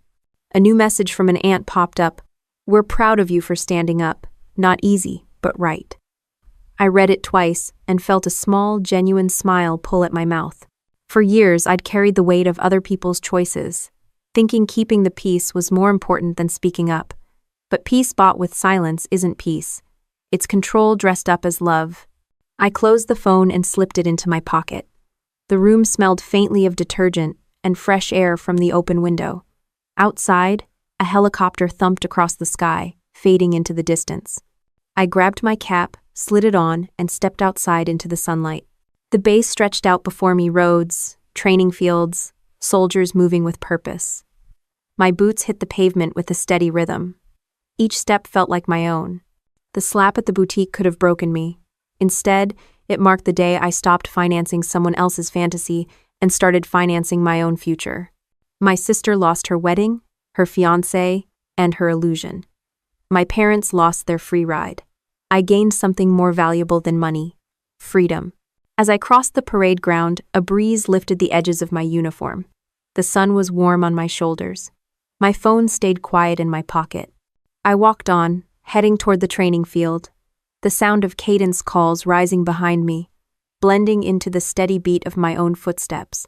Speaker 1: A new message from an aunt popped up. "We're proud of you for standing up. Not easy, but right." I read it twice and felt a small, genuine smile pull at my mouth. For years, I'd carried the weight of other people's choices, thinking keeping the peace was more important than speaking up. But peace bought with silence isn't peace. It's control dressed up as love. I closed the phone and slipped it into my pocket. The room smelled faintly of detergent and fresh air from the open window. Outside, a helicopter thumped across the sky, fading into the distance. I grabbed my cap, slid it on, and stepped outside into the sunlight. The base stretched out before me, roads, training fields, soldiers moving with purpose. My boots hit the pavement with a steady rhythm. Each step felt like my own. The slap at the boutique could have broken me. Instead, it marked the day I stopped financing someone else's fantasy and started financing my own future. My sister lost her wedding, her fiancé, and her illusion. My parents lost their free ride. I gained something more valuable than money: freedom. As I crossed the parade ground, a breeze lifted the edges of my uniform. The sun was warm on my shoulders. My phone stayed quiet in my pocket. I walked on, heading toward the training field, the sound of cadence calls rising behind me, blending into the steady beat of my own footsteps.